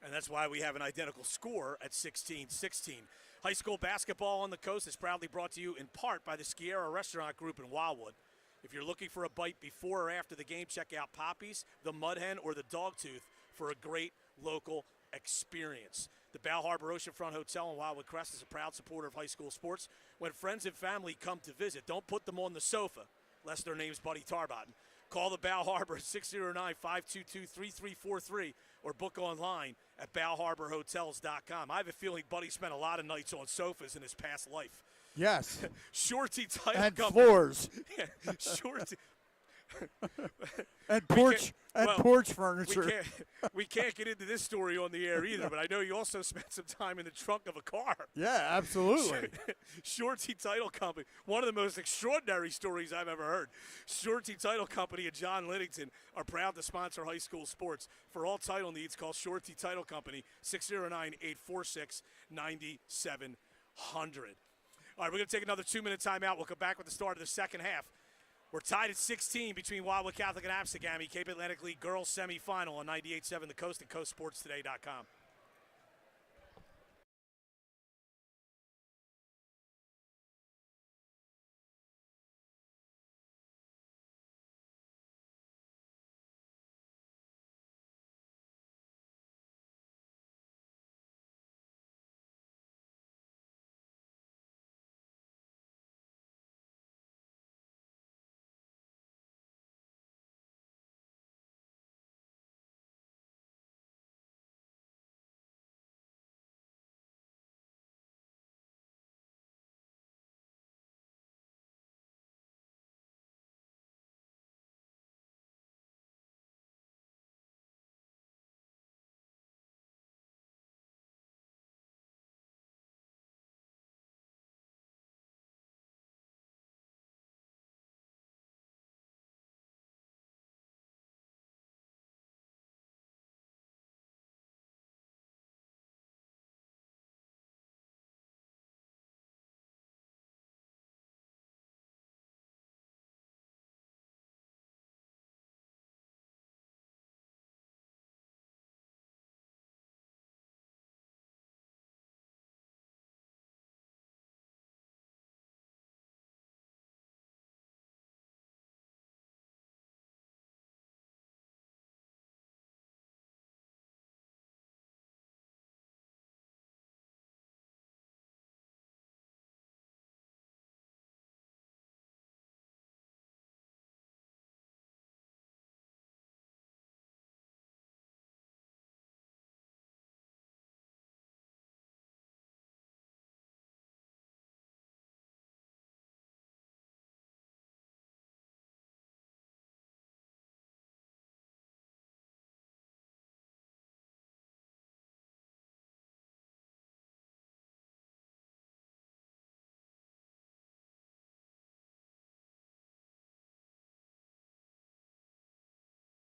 And that's why we have an identical score at 16-16. High school basketball on the coast is proudly brought to you in part by the Sierra Restaurant Group in Wildwood. If you're looking for a bite before or after the game, check out Poppy's, the Mud Hen, or the Dogtooth for a great local experience. The Bal Harbor Oceanfront Hotel in Wildwood Crest is a proud supporter of high school sports. When friends and family come to visit, don't put them on the sofa, unless their name's Buddy Tarbotton. Call the Bal Harbor at 609-522-3343 or book online at balharborhotels.com. I have a feeling Buddy spent a lot of nights on sofas in his past life. Yes. Shorty Title and Company. Floors. Yeah, Shorty. and porch furniture. We can't get into this story on the air either, but I know you also spent some time in the trunk of a car. Yeah, absolutely. Shorty Title Company, one of the most extraordinary stories I've ever heard. Shorty Title Company and John Liddington are proud to sponsor high school sports. For all title needs, call Shorty Title Company, 609-846-9700. All right, we're going to take another 2-minute timeout. We'll come back with the start of the second half. We're tied at 16 between Wildwood Catholic and Absegami, Cape Atlantic League Girls Semifinal on 98.7 The Coast and CoastSportsToday.com.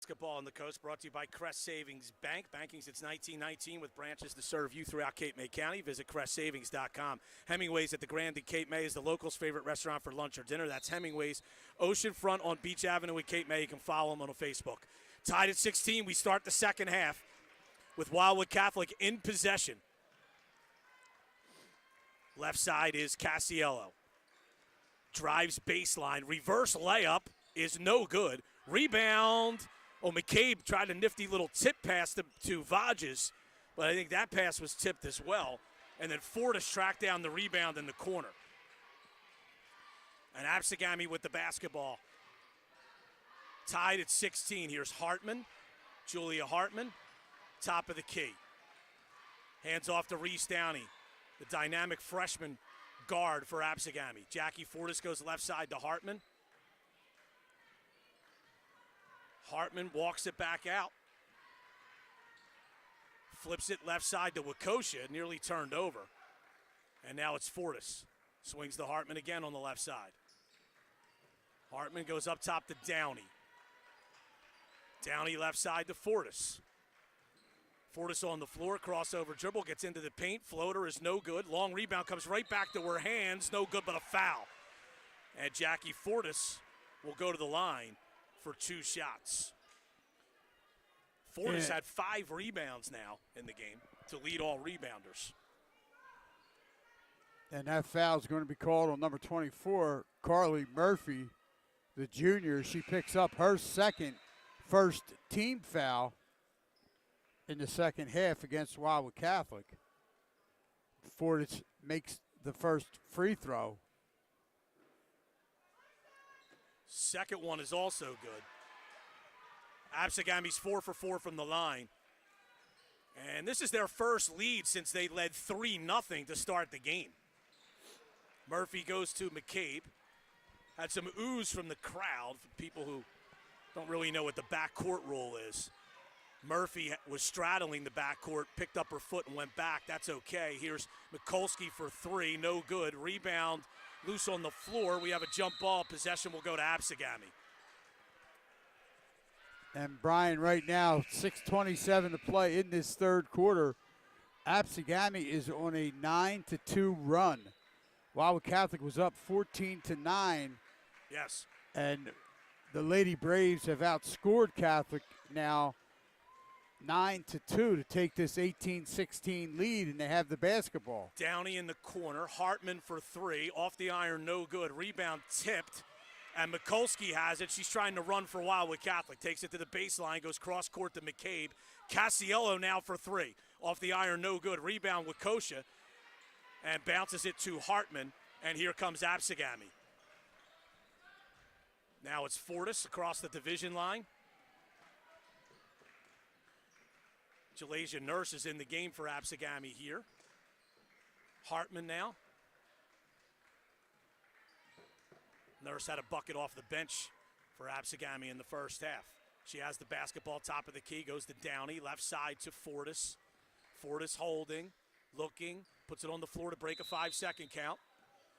Basketball on the Coast brought to you by Crest Savings Bank. Banking since 1919 with branches to serve you throughout Cape May County. Visit CrestSavings.com. Hemingway's at the Grand in Cape May is the locals' favorite restaurant for lunch or dinner. That's Hemingway's Oceanfront on Beach Avenue in Cape May. You can follow them on Facebook. Tied at 16, we start the second half with Wildwood Catholic in possession. Left side is Cassiello. Drives baseline. Reverse layup is no good. Rebound. Oh, McCabe tried a nifty little tip pass to Vages, but I think that pass was tipped as well. And then Fortis tracked down the rebound in the corner. And Absegami with the basketball. Tied at 16. Here's Hartman. Julia Hartman, top of the key. Hands off to Reese Downey, the dynamic freshman guard for Absegami. Jackie Fortis goes left side to Hartman. Hartman walks it back out. Flips it left side to Wakosha, nearly turned over. And now it's Fortis. Swings to Hartman again on the left side. Hartman goes up top to Downey. Downey left side to Fortis. Fortis on the floor, crossover dribble, gets into the paint. Floater is no good. Long rebound comes right back to her hands. No good, but a foul. And Jackie Fortis will go to the line for 2 shots. Fortis had 5 rebounds now in the game to lead all rebounders. And that foul is going to be called on number 24, Carly Murphy, the junior. She picks up her first team foul in the second half against Wildwood Catholic. Fortis makes the first free throw. Second one is also good. Absegami's 4 for 4 from the line. And this is their first lead since they led 3-0 to start the game. Murphy goes to McCabe. Had some ooze from the crowd, from people who don't really know what the backcourt rule is. Murphy was straddling the backcourt, picked up her foot and went back. That's okay. Here's Mikulski for 3, no good. Rebound loose on the floor. We have a jump ball. Possession will go to Absegami. And Brian, right now, 6:27 to play in this third quarter. Absegami is on a 9-2 run. Wildwood Catholic was up 14-9. Yes. And the Lady Braves have outscored Catholic now 9-2 to take this 18-16 lead, and they have the basketball. Downey in the corner. Hartman for 3. Off the iron, no good. Rebound tipped. And Mikulski has it. She's trying to run for Wildwood Catholic. Takes it to the baseline, goes cross court to McCabe. Cassiello now for 3. Off the iron, no good. Rebound with Kosha. And bounces it to Hartman. And here comes Absegami. Now it's Fortis across the division line. Jalasia Nurse is in the game for Absegami here. Hartman now. Nurse had a bucket off the bench for Absegami in the first half. She has the basketball top of the key, goes to Downey, left side to Fortis. Fortis holding, looking, puts it on the floor to break a 5-second count.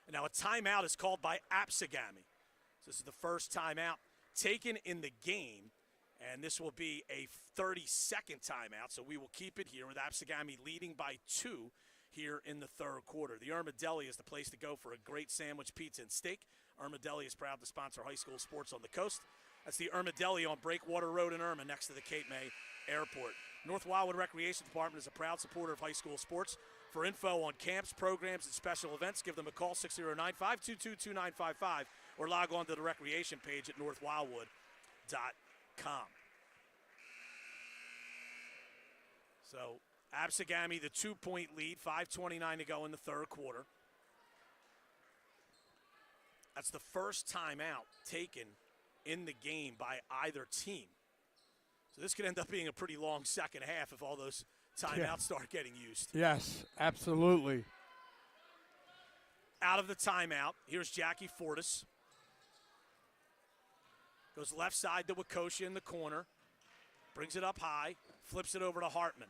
And now a timeout is called by Absegami. So this is the first timeout taken in the game, and this will be a 30-second timeout, so we will keep it here with Absegami leading by 2 here in the third quarter. The Irma Deli is the place to go for a great sandwich, pizza, and steak. Irma Deli is proud to sponsor high school sports on the coast. That's the Irma Deli on Breakwater Road in Irma next to the Cape May Airport. North Wildwood Recreation Department is a proud supporter of high school sports. For info on camps, programs, and special events, give them a call, 609-522-2955, or log on to the recreation page at northwildwood.com. So Absegami, the 2-point lead, 5:29 to go in the third quarter. That's the first timeout taken in the game by either team. So this could end up being a pretty long second half if all those timeouts start getting used. Yes, absolutely. Out of the timeout, here's Jackie Fortis. Goes left side to Wakosha in the corner. Brings it up high, flips it over to Hartman.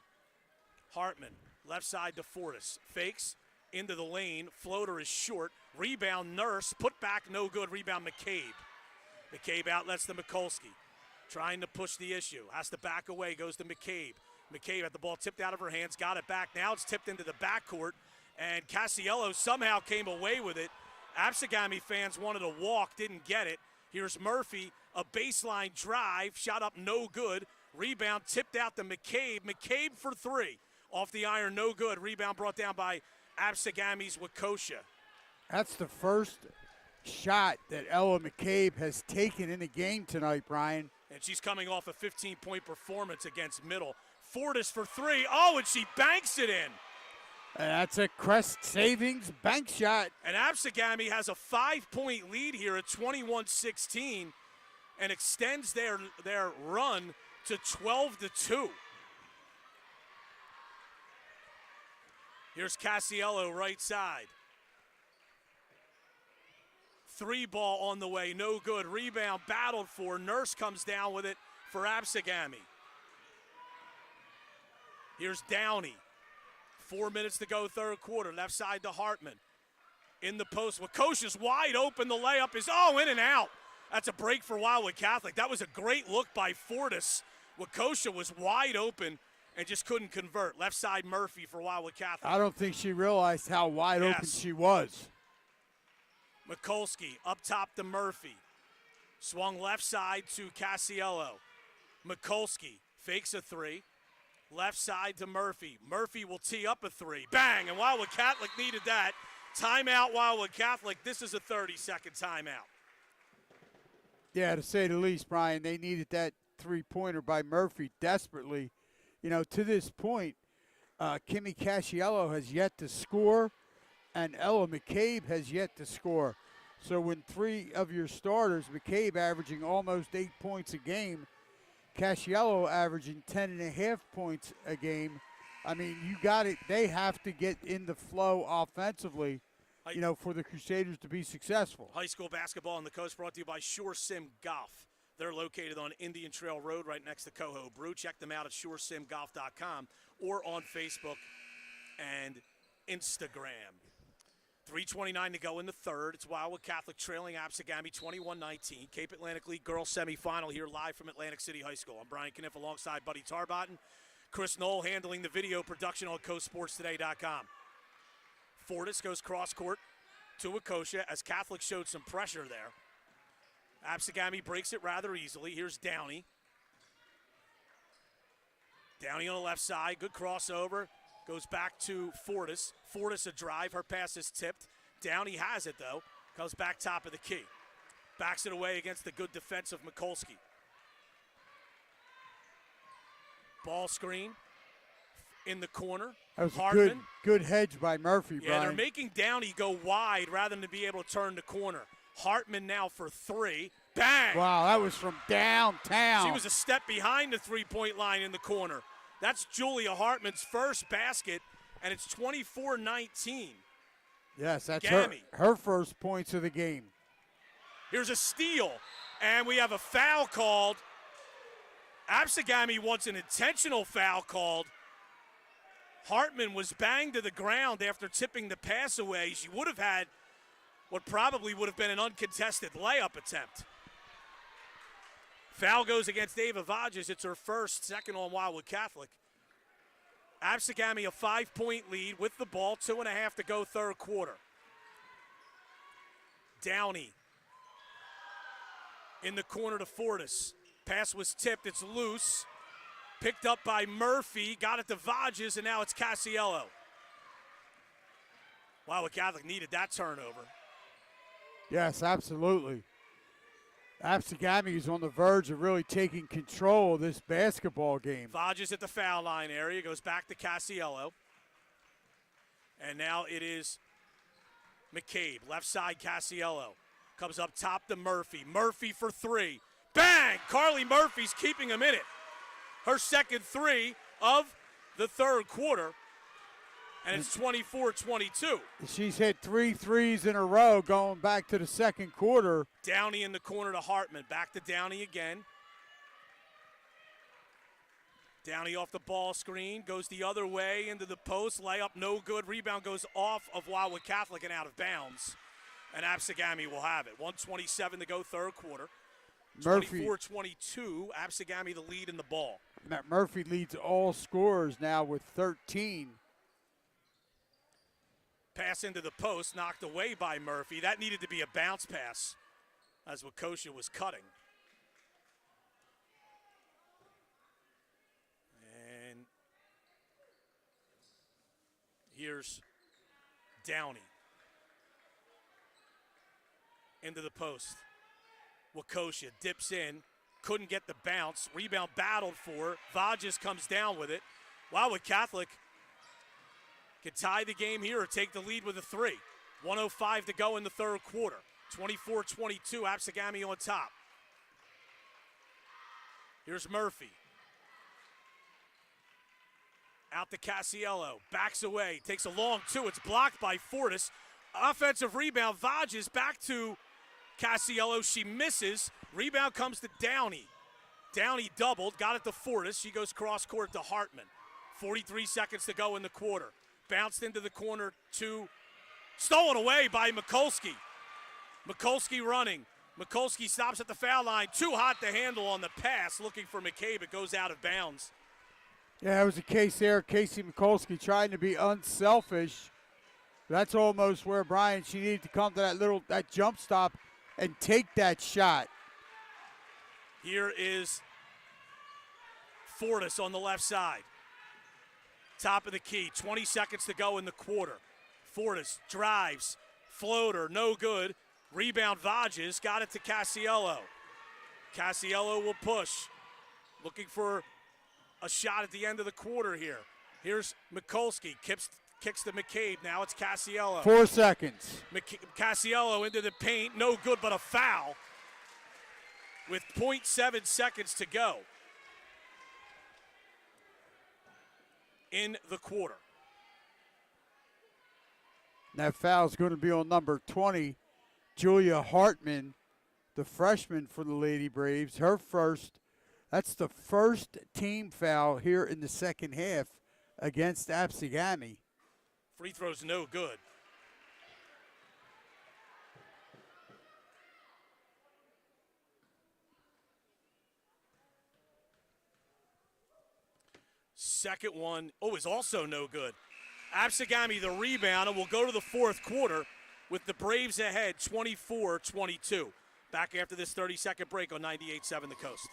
Hartman, left side to Fortis. Fakes into the lane, floater is short. Rebound Nurse, put back, no good. Rebound McCabe. McCabe outlets to Mikulski. trying to push the issue. Has to back away, goes to McCabe. McCabe had the ball tipped out of her hands, got it back. Now it's tipped into the backcourt, and Casiello somehow came away with it. Absegami fans wanted a walk, didn't get it. Here's Murphy, a baseline drive, shot up no good. Rebound tipped out to McCabe. McCabe for three. Off the iron, no good. Rebound brought down by Absegami's Wakosha. That's the first shot that Ella McCabe has taken in the game tonight, Brian. And she's coming off a 15-point performance against Middle. Fortis for three. Oh, and she banks it in. And that's a Crest Savings bank shot. And Absegami has a 5-point lead here at 21-16 and extends their run to 12-2. Here's Casiello right side. Three ball on the way, no good. Rebound battled for. Nurse comes down with it for Absegami. Here's Downey. 4 minutes to go, third quarter. Left side to Hartman. In the post. Wakosha's wide open. The layup is, in and out. That's a break for Wildwood Catholic. That was a great look by Fortis. Wakosha was wide open and just couldn't convert. Left side Murphy for Wildwood Catholic. I don't think she realized how wide open she was. Mikulski up top to Murphy. Swung left side to Casiello. Mikulski fakes a three. Left side to Murphy. Murphy will tee up a three. Bang! And Wildwood Catholic needed that. Timeout, Wildwood Catholic. This is a 30-second timeout. Yeah, to say the least, Brian, they needed that three-pointer by Murphy desperately. You know, to this point, Kimmy Casiello has yet to score, and Ella McCabe has yet to score. So when three of your starters, McCabe averaging almost 8 points a game, Casiello averaging 10.5 points a game, I mean, you got it. They have to get in the flow offensively, you know, for the Crusaders to be successful. High school basketball on the coast brought to you by Sure Sim Golf. They're located on Indian Trail Road right next to Coho Brew. Check them out at suresimgolf.com or on Facebook and Instagram. 3:29 to go in the third. It's Wildwood Catholic trailing Absegami 21-19. Cape Atlantic League girls semifinal here live from Atlantic City High School. I'm Brian Cunniff alongside Buddy Tarbotton. Chris Knoll handling the video production on CoastSportsToday.com. Fortis goes cross court to Wakosha as Catholic showed some pressure there. Absegami breaks it rather easily. Here's Downey. Downey on the left side. Good crossover. Goes back to Fortis. Fortis a drive. Her pass is tipped. Downey has it, though. Comes back top of the key. Backs it away against the good defense of Mikulski. Ball screen in the corner. That was Hartman. a good hedge by Murphy, Yeah, Brian. they're making Downey go wide rather than to be able to turn the corner. Hartman now for three. Bang! Wow, that was from downtown. She was a step behind the three-point line in the corner. That's Julia Hartman's first basket, and it's 24-19. Yes, that's Gammy. her first points of the game. Here's a steal, and we have a foul called. Absegami wants an intentional foul called. Hartman was banged to the ground after tipping the pass away. She would have had what probably would have been an uncontested layup attempt. Foul goes against Ava Vages. It's her first, second on Wildwood Catholic. Absegami a 5-point lead with the ball, 2.5 to go, third quarter. Downey in the corner to Fortis. Pass was tipped, it's loose. Picked up by Murphy, got it to Vages, and now it's Casiello. Wildwood Catholic needed that turnover. Yes, absolutely. Absegami is on the verge of really taking control of this basketball game. Vages at the foul line area, goes back to Casiello. And now it is McCabe, left side Casiello. Comes up top to Murphy. Murphy for three. Bang! Carly Murphy's keeping him in it. Her second three of the third quarter. And it's 24-22. She's hit 3 threes in a row going back to the second quarter. Downey in the corner to Hartman. Back to Downey again. Downey off the ball screen. Goes the other way into the post. Layup no good. Rebound goes off of Wildwood Catholic and out of bounds. And Absegami will have it. 1:27 to go, third quarter. Murphy, 24-22, Absegami the lead in the ball. Murphy leads all scorers now with 13. Pass into the post, knocked away by Murphy. That needed to be a bounce pass as Wakosha was cutting. And here's Downey. Into the post. Wakosha dips in, couldn't get the bounce. Rebound battled for. Vages comes down with it. Wildwood Catholic can tie the game here or take the lead with a three. 1:05 to go in the third quarter. 24-22, Absegami on top. Here's Murphy. Out to Casiello, backs away, takes a long two. It's blocked by Fortis. Offensive rebound, Vages back to Casiello. She misses. Rebound comes to Downey. Downey doubled, got it to Fortis. She goes cross court to Hartman. 43 seconds to go in the quarter. Bounced into the corner to, stolen away by Mikulski. Mikulski running. Mikulski stops at the foul line. Too hot to handle on the pass. Looking for McCabe. It goes out of bounds. Yeah, it was a case there. Casey Mikulski trying to be unselfish. That's almost where, Brian, she needed to come to that jump stop and take that shot. Here is Fortis on the left side. Top of the key, 20 seconds to go in the quarter. Fortis drives, floater, no good. Rebound Vages, got it to Casiello. Casiello will push. Looking for a shot at the end of the quarter here. Here's Mikulski, kicks to McCabe, now it's Casiello. 4 seconds. Casiello into the paint, no good but a foul with 0.7 seconds to go in the quarter. That foul's going to be on number 20, Julia Hartman, the freshman for the Lady Braves. Her first, that's the first team foul here in the second half against Absegami. Free throw's no good. Second one, is also no good. Absegami the rebound, and we'll go to the fourth quarter with the Braves ahead 24-22. Back after this 30-second break on 98.7 The Coast.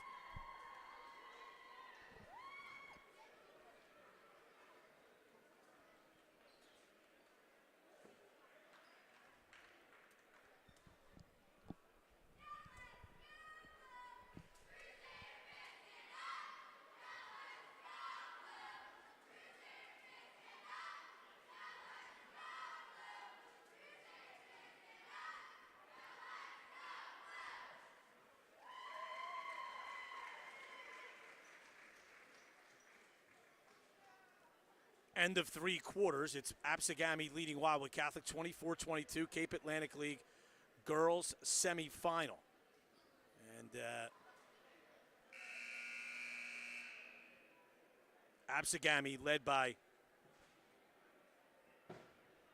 End of three quarters. It's Absegami leading Wildwood Catholic 24-22, Cape Atlantic League girls semifinal. And Absegami led by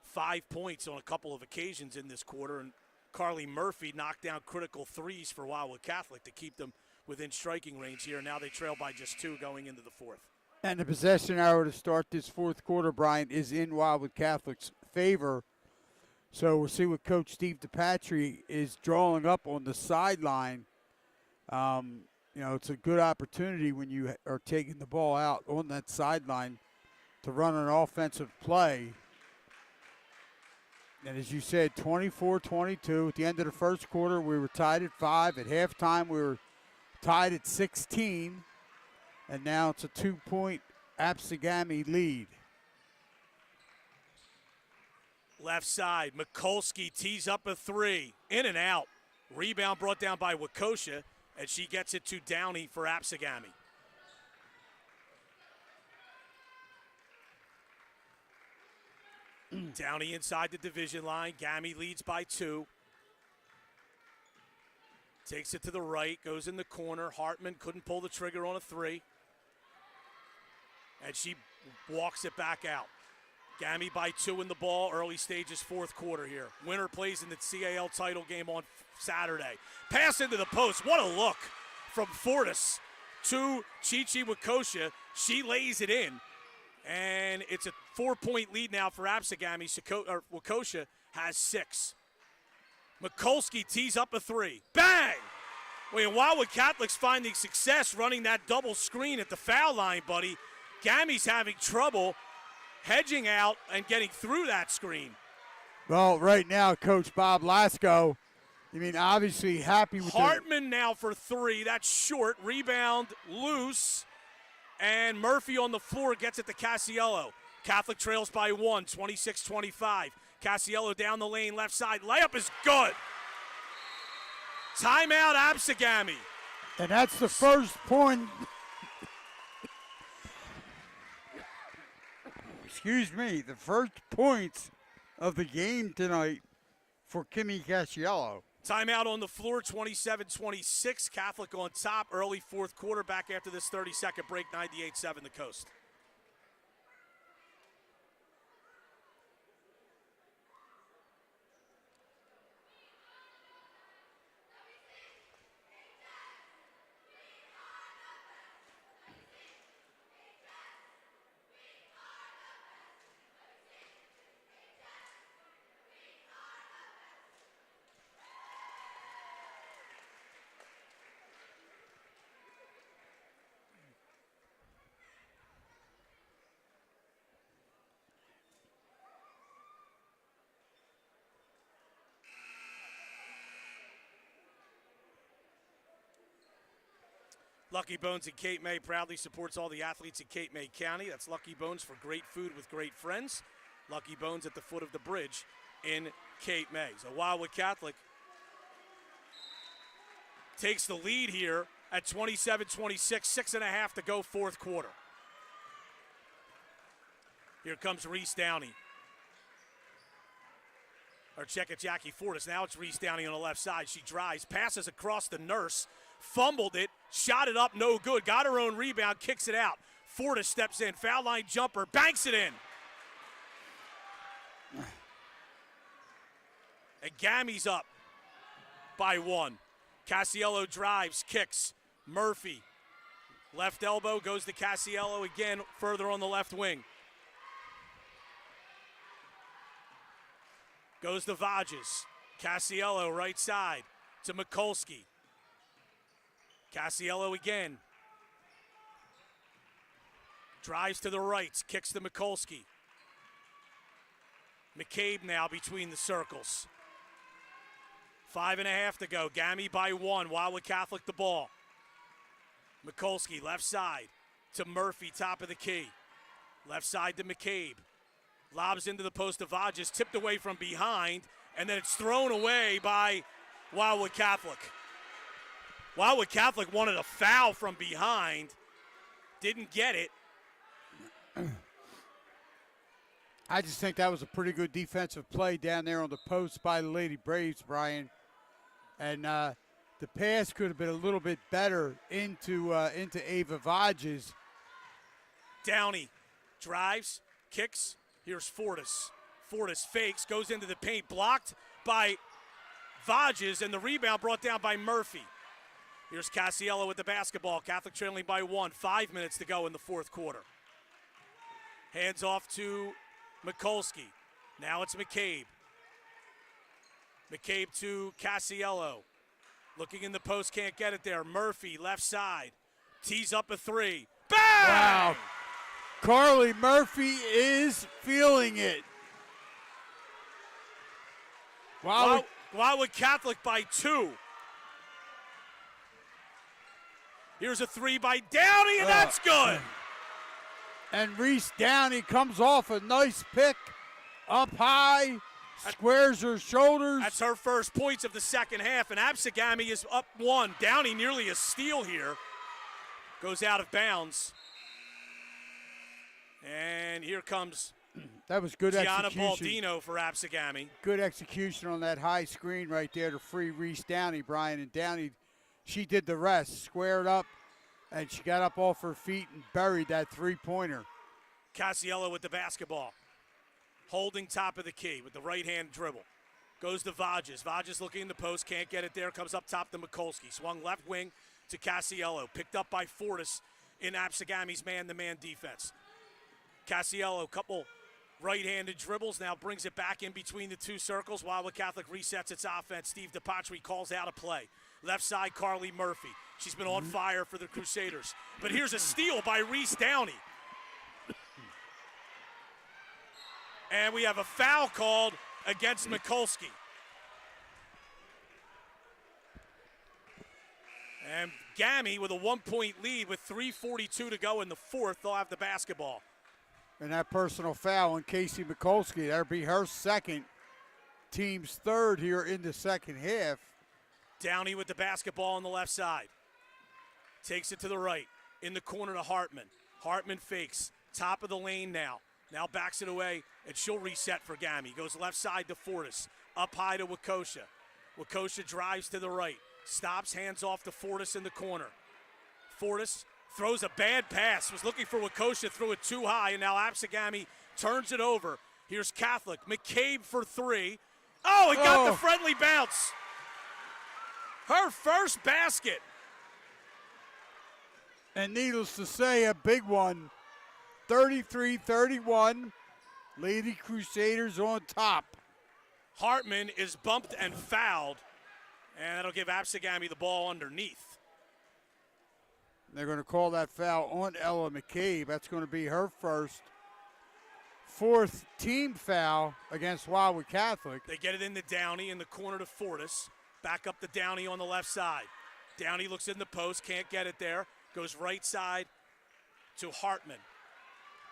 5 points on a couple of occasions in this quarter, and Carly Murphy knocked down critical threes for Wildwood Catholic to keep them within striking range here. Now they trail by just 2 going into the fourth. And the possession hour to start this fourth quarter, Brian, is in Wildwood Catholic's favor. So we'll see what Coach Steve DePatry is drawing up on the sideline. It's a good opportunity when you are taking the ball out on that sideline to run an offensive play. And as you said, 24-22. At the end of the first quarter, we were tied at 5. At halftime, we were tied at 16. And now it's a 2-point Absegami lead. Left side, Mikulski tees up a 3. In and out. Rebound brought down by Wakosha, and she gets it to Downey for Absegami. Downey inside the division line. Gami leads by 2. Takes it to the right, goes in the corner. Hartman couldn't pull the trigger on a 3. And she walks it back out. Gami by 2 in the ball, early stages, fourth quarter here. Winner plays in the CAL title game on Saturday. Pass into the post. What a look from Fortis to Chi-Chi Wakosha. She lays it in. And it's a 4-point lead now for Absegami. Wakosha has 6. Mikulski tees up a 3. Bang! Well, Wildwood Catholic's finding success running that double screen at the foul line, buddy. Gami's having trouble hedging out and getting through that screen. Well, right now, Coach Bob Lasko, obviously happy with Hartman now for 3. That's short. Rebound loose. And Murphy on the floor gets it to Casiello. Catholic trails by 1, 26-25. Casiello down the lane, left side. Layup is good. Timeout, Absegami. And that's the first point. Excuse me, the first points of the game tonight for Kimmy Casiello. Timeout on the floor, 27-26. Catholic on top, early fourth quarter. Back after this 30-second break, 98-7 the Coast. Lucky Bones in Cape May proudly supports all the athletes in Cape May County. That's Lucky Bones for great food with great friends. Lucky Bones at the foot of the bridge in Cape May. So Wildwood Catholic takes the lead here at 27-26, 6.5 to go, fourth quarter. Here comes Reese Downey. Or check it, Jackie Fortis. Now it's Reese Downey on the left side. She drives, passes across the nurse, fumbled it, shot it up, no good. Got her own rebound, kicks it out. Fortis steps in, foul line jumper, banks it in. And Gami's up by 1. Casiello drives, kicks. Murphy, left elbow, goes to Casiello again, further on the left wing. Goes to Vages. Casiello, right side, to Mikulski. Casiello again. Drives to the right, kicks to Mikulski. McCabe now between the circles. 5.5 to go. Gami by 1. Wildwood Catholic the ball. Mikulski left side to Murphy, top of the key. Left side to McCabe. Lobs into the post of Vages, tipped away from behind, and then it's thrown away by Wildwood Catholic. Wildwood Catholic wanted a foul from behind, didn't get it. I just think that was a pretty good defensive play down there on the post by the Lady Braves, Brian. And the pass could have been a little bit better into Ava Vages. Downey drives, kicks. Here's Fortis. Fortis fakes, goes into the paint, blocked by Vages, and the rebound brought down by Murphy. Here's Casiello with the basketball. Catholic trailing by 1. 5 minutes to go in the fourth quarter. Hands off to Mikulski. Now it's McCabe. McCabe to Casiello. Looking in the post, can't get it there. Murphy, left side. Tees up a 3. Bang! Wow. Carly Murphy is feeling it. Wildwood Catholic by 2. Here's a 3 by Downey, and that's good. And Reese Downey comes off a nice pick up high, squares her shoulders. That's her first points of the second half, and Absegami is up 1. Downey nearly a steal here. Goes out of bounds. And here comes that was good Gianna execution. Baldino for Absegami. Good execution on that high screen right there to free Reese Downey, Brian. And Downey, she did the rest, squared up, and she got up off her feet and buried that three-pointer. Casiello with the basketball. holding top of the key with the right-hand dribble. Goes to Vages. Vages looking in the post, can't get it there. Comes up top to Mikulski. Swung left wing to Casiello. Picked up by Fortis in Absegami's man-to-man defense. Casiello, couple right-handed dribbles, now brings it back in between the two circles. Wildwood Catholic resets its offense. Steve DePatri calls out a play. Left side, Carly Murphy. She's been on fire for the Crusaders. But here's a steal by Reese Downey. And we have a foul called against Mikulski. And Gami with a 1-point lead with 3:42 to go in the fourth. They'll have the basketball. And that personal foul on Casey Mikulski, that'll be her second, team's third here in the second half. Downey with the basketball on the left side. Takes it to the right. In the corner to Hartman. Hartman fakes. Top of the lane now. Now backs it away, and she'll reset for Gami. Goes left side to Fortis. Up high to Wakosha. Wakosha drives to the right. Stops, hands off to Fortis in the corner. Fortis throws a bad pass. Was looking for Wakosha, threw it too high, and now Absegami turns it over. Here's Catholic. McCabe for three. Oh, he got the friendly bounce. Her first basket. And needless to say, a big one. 33-31. Lady Crusaders on top. Hartman is bumped and fouled, and that'll give Absegami the ball underneath. They're going to call that foul on Ella McCabe. That's going to be her fourth team foul against Wildwood Catholic. They get it into Downey in the corner to Fortis. Back up to Downey on the left side. Downey looks in the post, can't get it there. Goes right side to Hartman.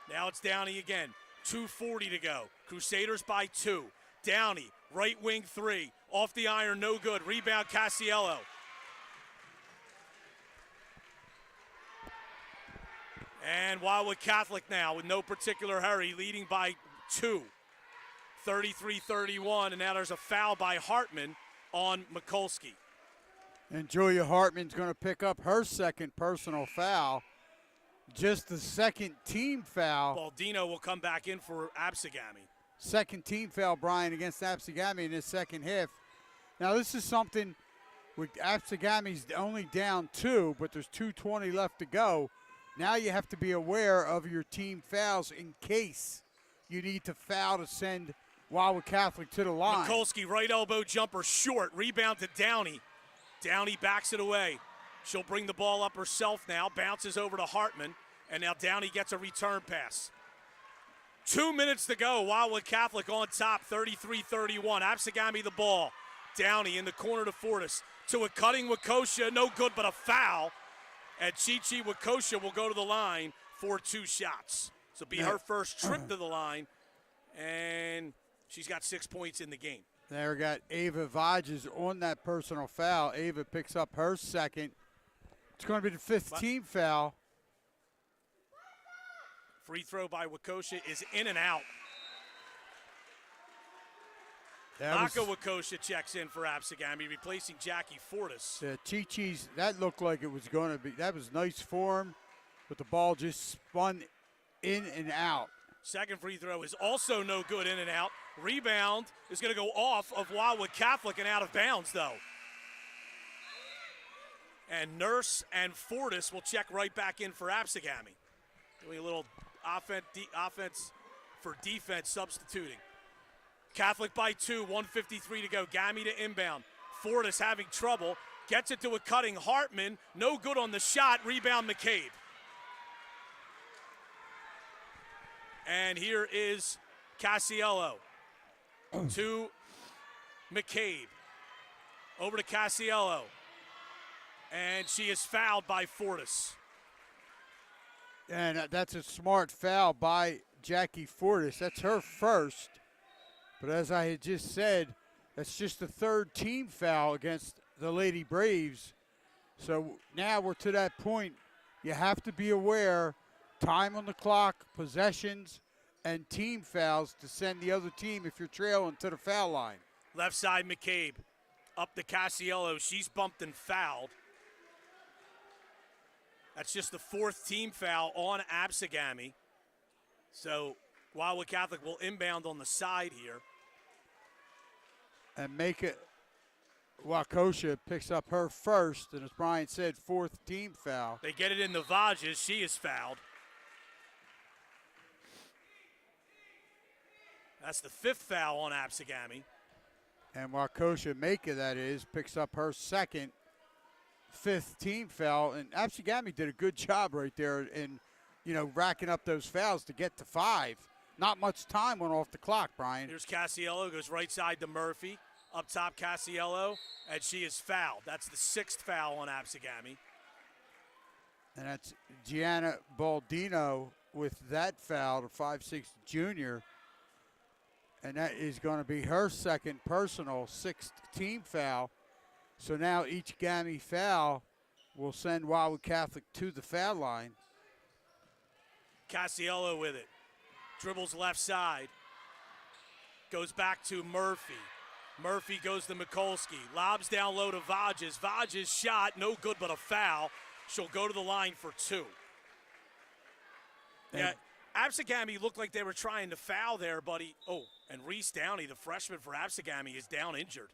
Now it's Downey again. 2:40 to go. Crusaders by 2. Downey, right wing 3. Off the iron, no good. Rebound, Casiello. And Wildwood Catholic now with no particular hurry, leading by 2. 33-31, and now there's a foul by Hartman on Mikulski. And Julia Hartman's going to pick up her second personal foul. Just the second team foul. Baldino will come back in for Absegami. Second team foul, Brian, against Absegami in this second half. Now, this is something with Absegami's only down 2, but there's 2:20 left to go. Now you have to be aware of your team fouls in case you need to foul to send Wildwood Catholic to the line. Mikulski, right elbow jumper, short. Rebound to Downey. Downey backs it away. She'll bring the ball up herself now. Bounces over to Hartman. And now Downey gets a return pass. 2 minutes to go. Wildwood Catholic on top, 33-31. Absegami the ball. Downey in the corner to Fortis. To a cutting Wakosha. No good, but a foul. And Chi-Chi Wakosha will go to the line for 2 shots. So it'll be her first trip to the line. And she's got 6 points in the game. There we got Ava Vages on that personal foul. Ava picks up her second. It's going to be the 5th team foul. Free throw by Wakosha is in and out. Naka Wakosha checks in for Absegami, replacing Jackie Fortis. Chi-Chi's, that looked like it was going to be, that was nice form, but the ball just spun in and out. Second free throw is also no good, in and out. Rebound is going to go off of Wildwood Catholic and out of bounds, though. And Nurse and Fortis will check right back in for Absegami. Doing a little offense for defense substituting. Catholic by 2, 1:53 to go. Gami to inbound. Fortis having trouble. Gets it to a cutting Hartman. No good on the shot. Rebound McCabe. And here is Casiello to McCabe. Over to Casiello. And she is fouled by Fortis. And that's a smart foul by Jackie Fortis. That's her first. But as I had just said, that's just the 3rd team foul against the Lady Braves. So now we're to that point. You have to be aware, time on the clock, possessions, and team fouls to send the other team, if you're trailing, to the foul line. Left side McCabe. Up to Casiello. She's bumped and fouled. That's just the 4th team foul on Absegami. So Wildwood Catholic will inbound on the side here. And make it, Waukesha picks up her first, and as Brian said, 4th team foul. They get it in the Vages. She is fouled. That's the 5th foul on Absegami. And Waukesha Maka, that is, picks up her second, 5th team foul. And Absegami did a good job right there in, racking up those fouls to get to 5. Not much time went off the clock, Brian. Here's Cassiello, goes right side to Murphy. Up top, Cassiello, and she is fouled. That's the 6th foul on Absegami. And that's Gianna Baldino with that foul, the 5'6" junior. And that is going to be her second personal 6th team foul. So now each Gami foul will send Wildwood Catholic to the foul line. Cassiello with it. Dribbles left side. Goes back to Murphy. Murphy goes to Mikulski. Lobs down low to Vages. Vages shot, no good but a foul. She'll go to the line for 2. Yeah, Absegami looked like they were trying to foul there, buddy. Oh, and Reese Downey, the freshman for Absegami, is down injured.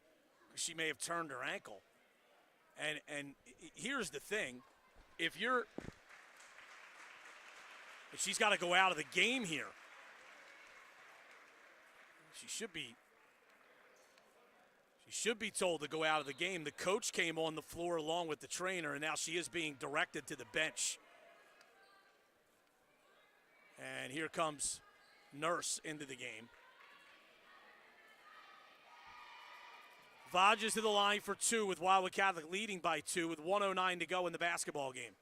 She may have turned her ankle. And here's the thing. She's got to go out of the game here. She should be told to go out of the game. The coach came on the floor along with the trainer, and now she is being directed to the bench. And here comes Nurse into the game. Vages to the line for 2 with Wildwood Catholic leading by 2 with 1:09 to go in the basketball game.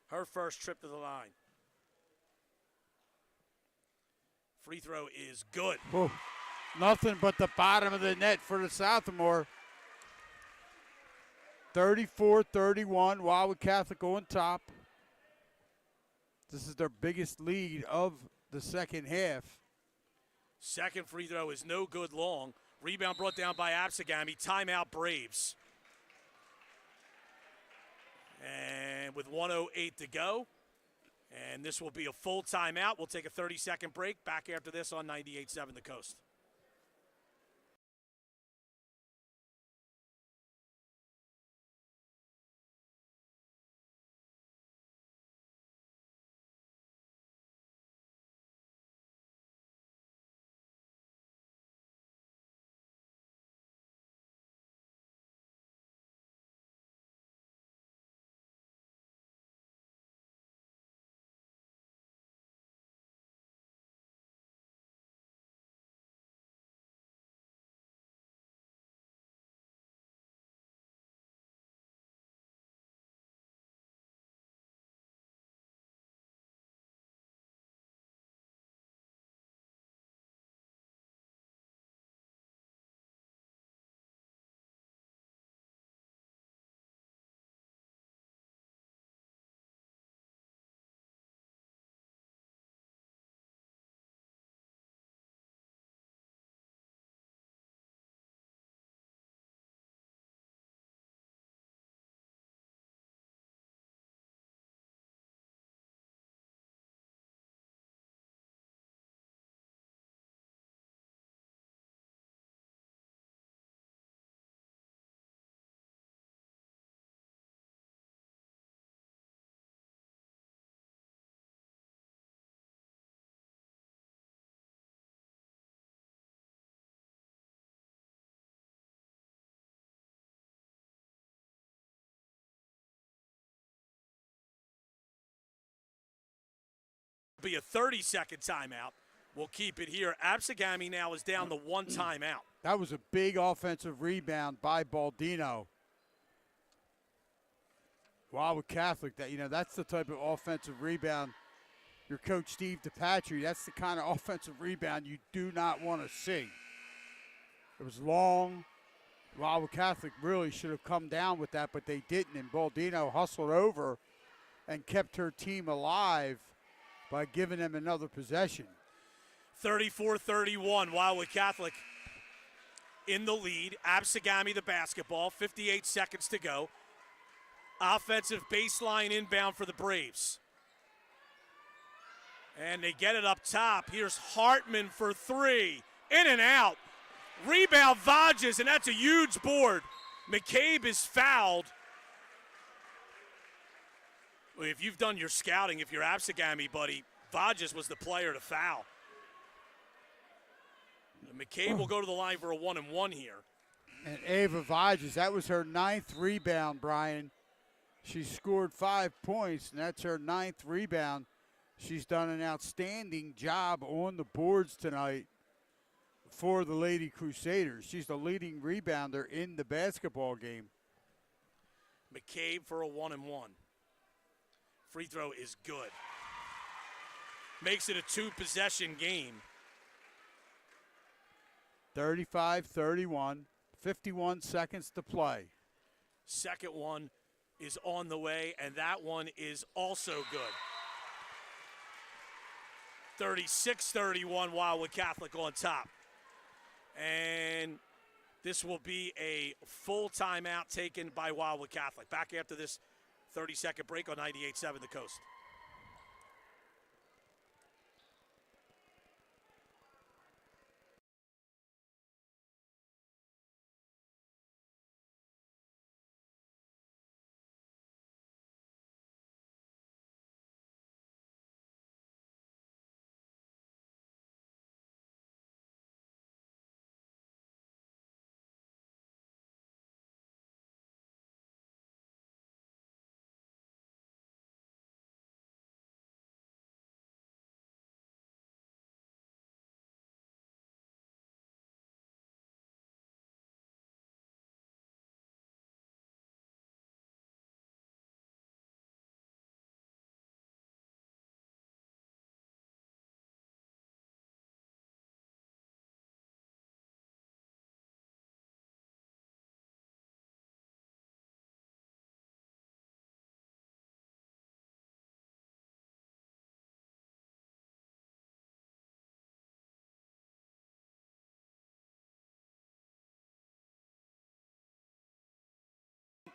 Her first trip to the line. Free throw is good. Whoa. Nothing but the bottom of the net for the sophomore. 34-31, Wildwood Catholic on top. This is their biggest lead of the second half. Second free throw is no good long. Rebound brought down by Absegami. Timeout Braves. And with 1:08 to go, and this will be a full timeout. We'll take a 30-second break. Back after this on 98.7 The Coast. Be a 30-second timeout. We'll keep it here. Absegami now is down to 1 timeout. That was a big offensive rebound by Baldino. Wildwood Catholic, that's the type of offensive rebound. Your coach, Steve DePatry, that's the kind of offensive rebound you do not want to see. It was long. Wildwood Catholic really should have come down with that, but they didn't, and Baldino hustled over and kept her team alive by giving them another possession. 34-31, Wildwood Catholic in the lead. Absegami the basketball, 58 seconds to go. Offensive baseline inbound for the Braves. And they get it up top. Here's Hartman for three. In and out. Rebound Vages, and that's a huge board. McCabe is fouled. Well, if you've done your scouting, if you're Absegami, buddy, Vages was the player to foul. McCabe will go to the line for a 1-and-1 here. And Ava Vages, that was her 9th rebound, Brian. She scored 5 points, and that's her 9th rebound. She's done an outstanding job on the boards tonight for the Lady Crusaders. She's the leading rebounder in the basketball game. McCabe for a 1-and-1. Free throw is good. Makes it a 2-possession game. 35-31, 51 seconds to play. Second one is on the way, and that one is also good. 36-31, Wildwood Catholic on top. And this will be a full timeout taken by Wildwood Catholic. Back after this 30-second break on 98.7 The Coast.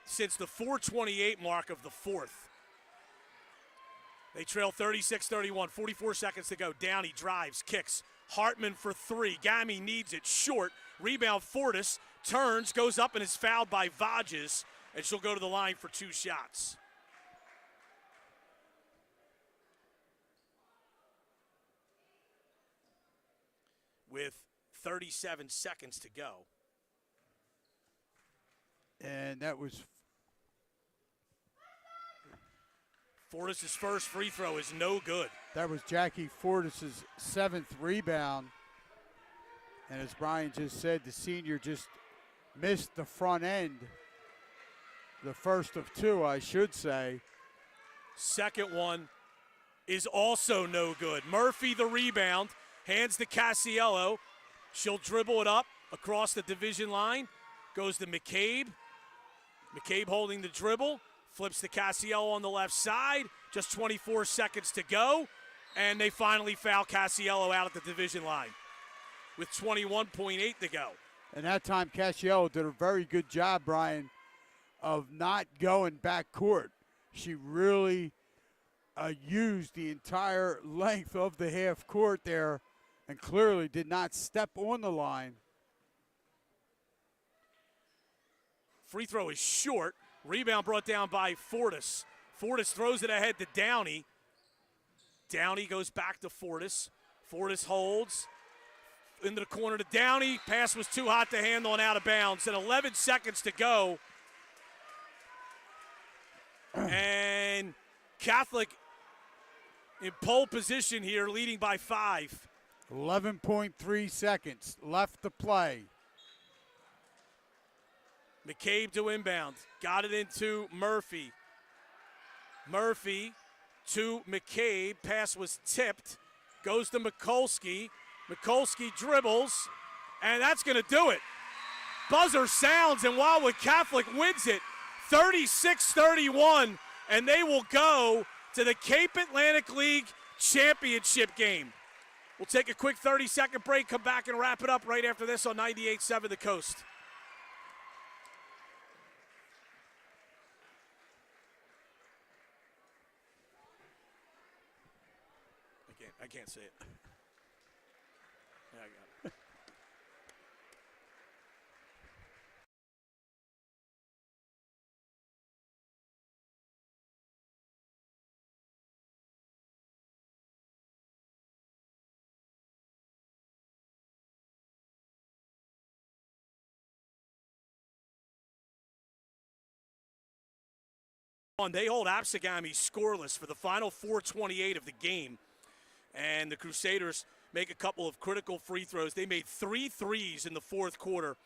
Since the 4:28 mark of the fourth. They trail 36-31, 44 seconds to go. Downey drives, kicks. Hartman for three. Gami needs it short. Rebound Fortis, turns, goes up and is fouled by Vages, and she'll go to the line for 2 shots. With 37 seconds to go. And that was Fortis' first free throw is no good. That was Jackie Fortis' 7th rebound. And as Brian just said, the senior just missed the front end. The first of 2, I should say. Second one is also no good. Murphy the rebound, hands to Casiello. She'll dribble it up across the division line. Goes to McCabe. McCabe holding the dribble. Flips to Casiello on the left side. Just 24 seconds to go. And they finally foul Casiello out at the division line with 21.8 to go. And that time, Casiello did a very good job, Brian, of not going back court. She really used the entire length of the half court there and clearly did not step on the line. Free throw is short. Rebound brought down by Fortis. Fortis throws it ahead to Downey. Downey goes back to Fortis. Fortis holds into the corner to Downey. Pass was too hot to handle and out of bounds. And 11 seconds to go. And Catholic in pole position here, leading by 5. 11.3 seconds left to play. McCabe to inbound. Got it into Murphy. Murphy to McCabe. Pass was tipped. Goes to Mikulski. Mikulski dribbles. And that's going to do it. Buzzer sounds and Wildwood Catholic wins it 36-31. And they will go to the Cape Atlantic League championship game. We'll take a quick 30-second break, come back and wrap it up right after this on 98.7 The Coast. I can't see it. Yeah, I got it. They hold Absegami scoreless for the final 4:28 of the game, and the Crusaders make a couple of critical free throws. They made 3 threes in the fourth quarter,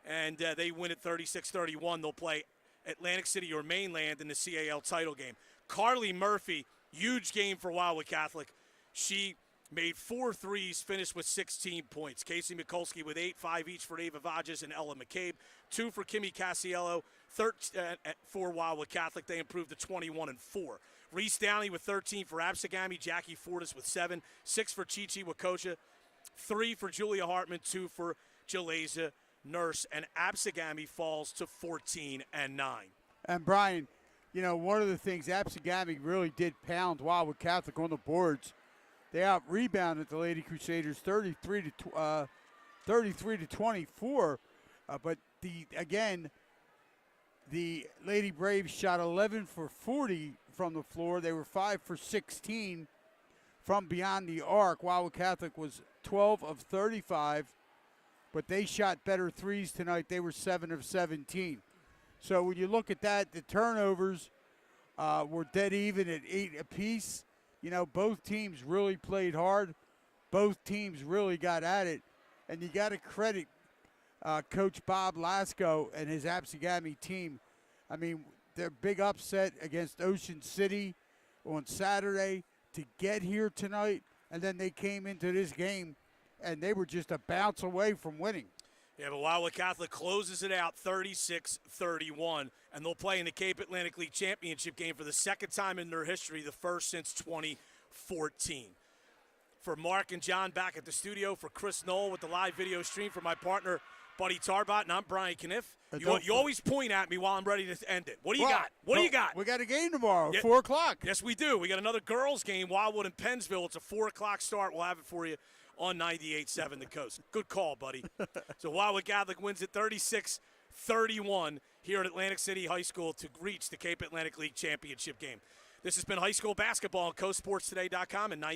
and they win at 36-31. They'll play Atlantic City or Mainland in the CAL title game. Carly Murphy, huge game for Wildwood Catholic. She made 4 threes, finished with 16 points. Casey Mikulski with 8, 5 each for Ava Vajas and Ella McCabe, 2 for Kimmy Casiello, 13 for Wildwood Catholic. They improved to 21-4. Reese Downey with 13 for Absegami, Jackie Fortis with 7, 6 for Chichi Wakosha, 3 for Julia Hartman, 2 for Jaleza Nurse, and Absegami falls to 14-9. And Brian, you know, one of the things Absegami really did pound Wildwood Catholic on the boards. They out-rebounded the Lady Crusaders 33 to 24, but the Lady Braves shot 11 for 40 from the floor. They were 5 for 16 from beyond the arc. Wildwood Catholic was 12 of 35, but they shot better threes tonight. They were 7 of 17. So when you look at that, the turnovers were dead even at 8 apiece. You know, both teams really played hard. Both teams really got at it. And you got to credit Coach Bob Lasco and his Absegami team. I mean, their big upset against Ocean City on Saturday to get here tonight. And then they came into this game, and they were just a bounce away from winning. Yeah, but Wildwood Catholic closes it out 36-31, and they'll play in the Cape Atlantic League Championship game for the second time in their history, the first since 2014. For Mark and John back at the studio, for Chris Knoll with the live video stream, for my partner, Buddy Tarbotton, I'm Brian Cunniff. You always point at me while I'm ready to end it. What do you got? What do you got? We got a game tomorrow, 4 o'clock. Yes, we do. We got another girls game, Wildwood and Pennsville. It's a 4 o'clock start. We'll have it for you on 98.7 The Coast. Good call, buddy. So Wildwood Catholic wins at 36-31 here at Atlantic City High School to reach the Cape Atlantic League Championship game. This has been high school basketball on CoastSportsToday.com and 90.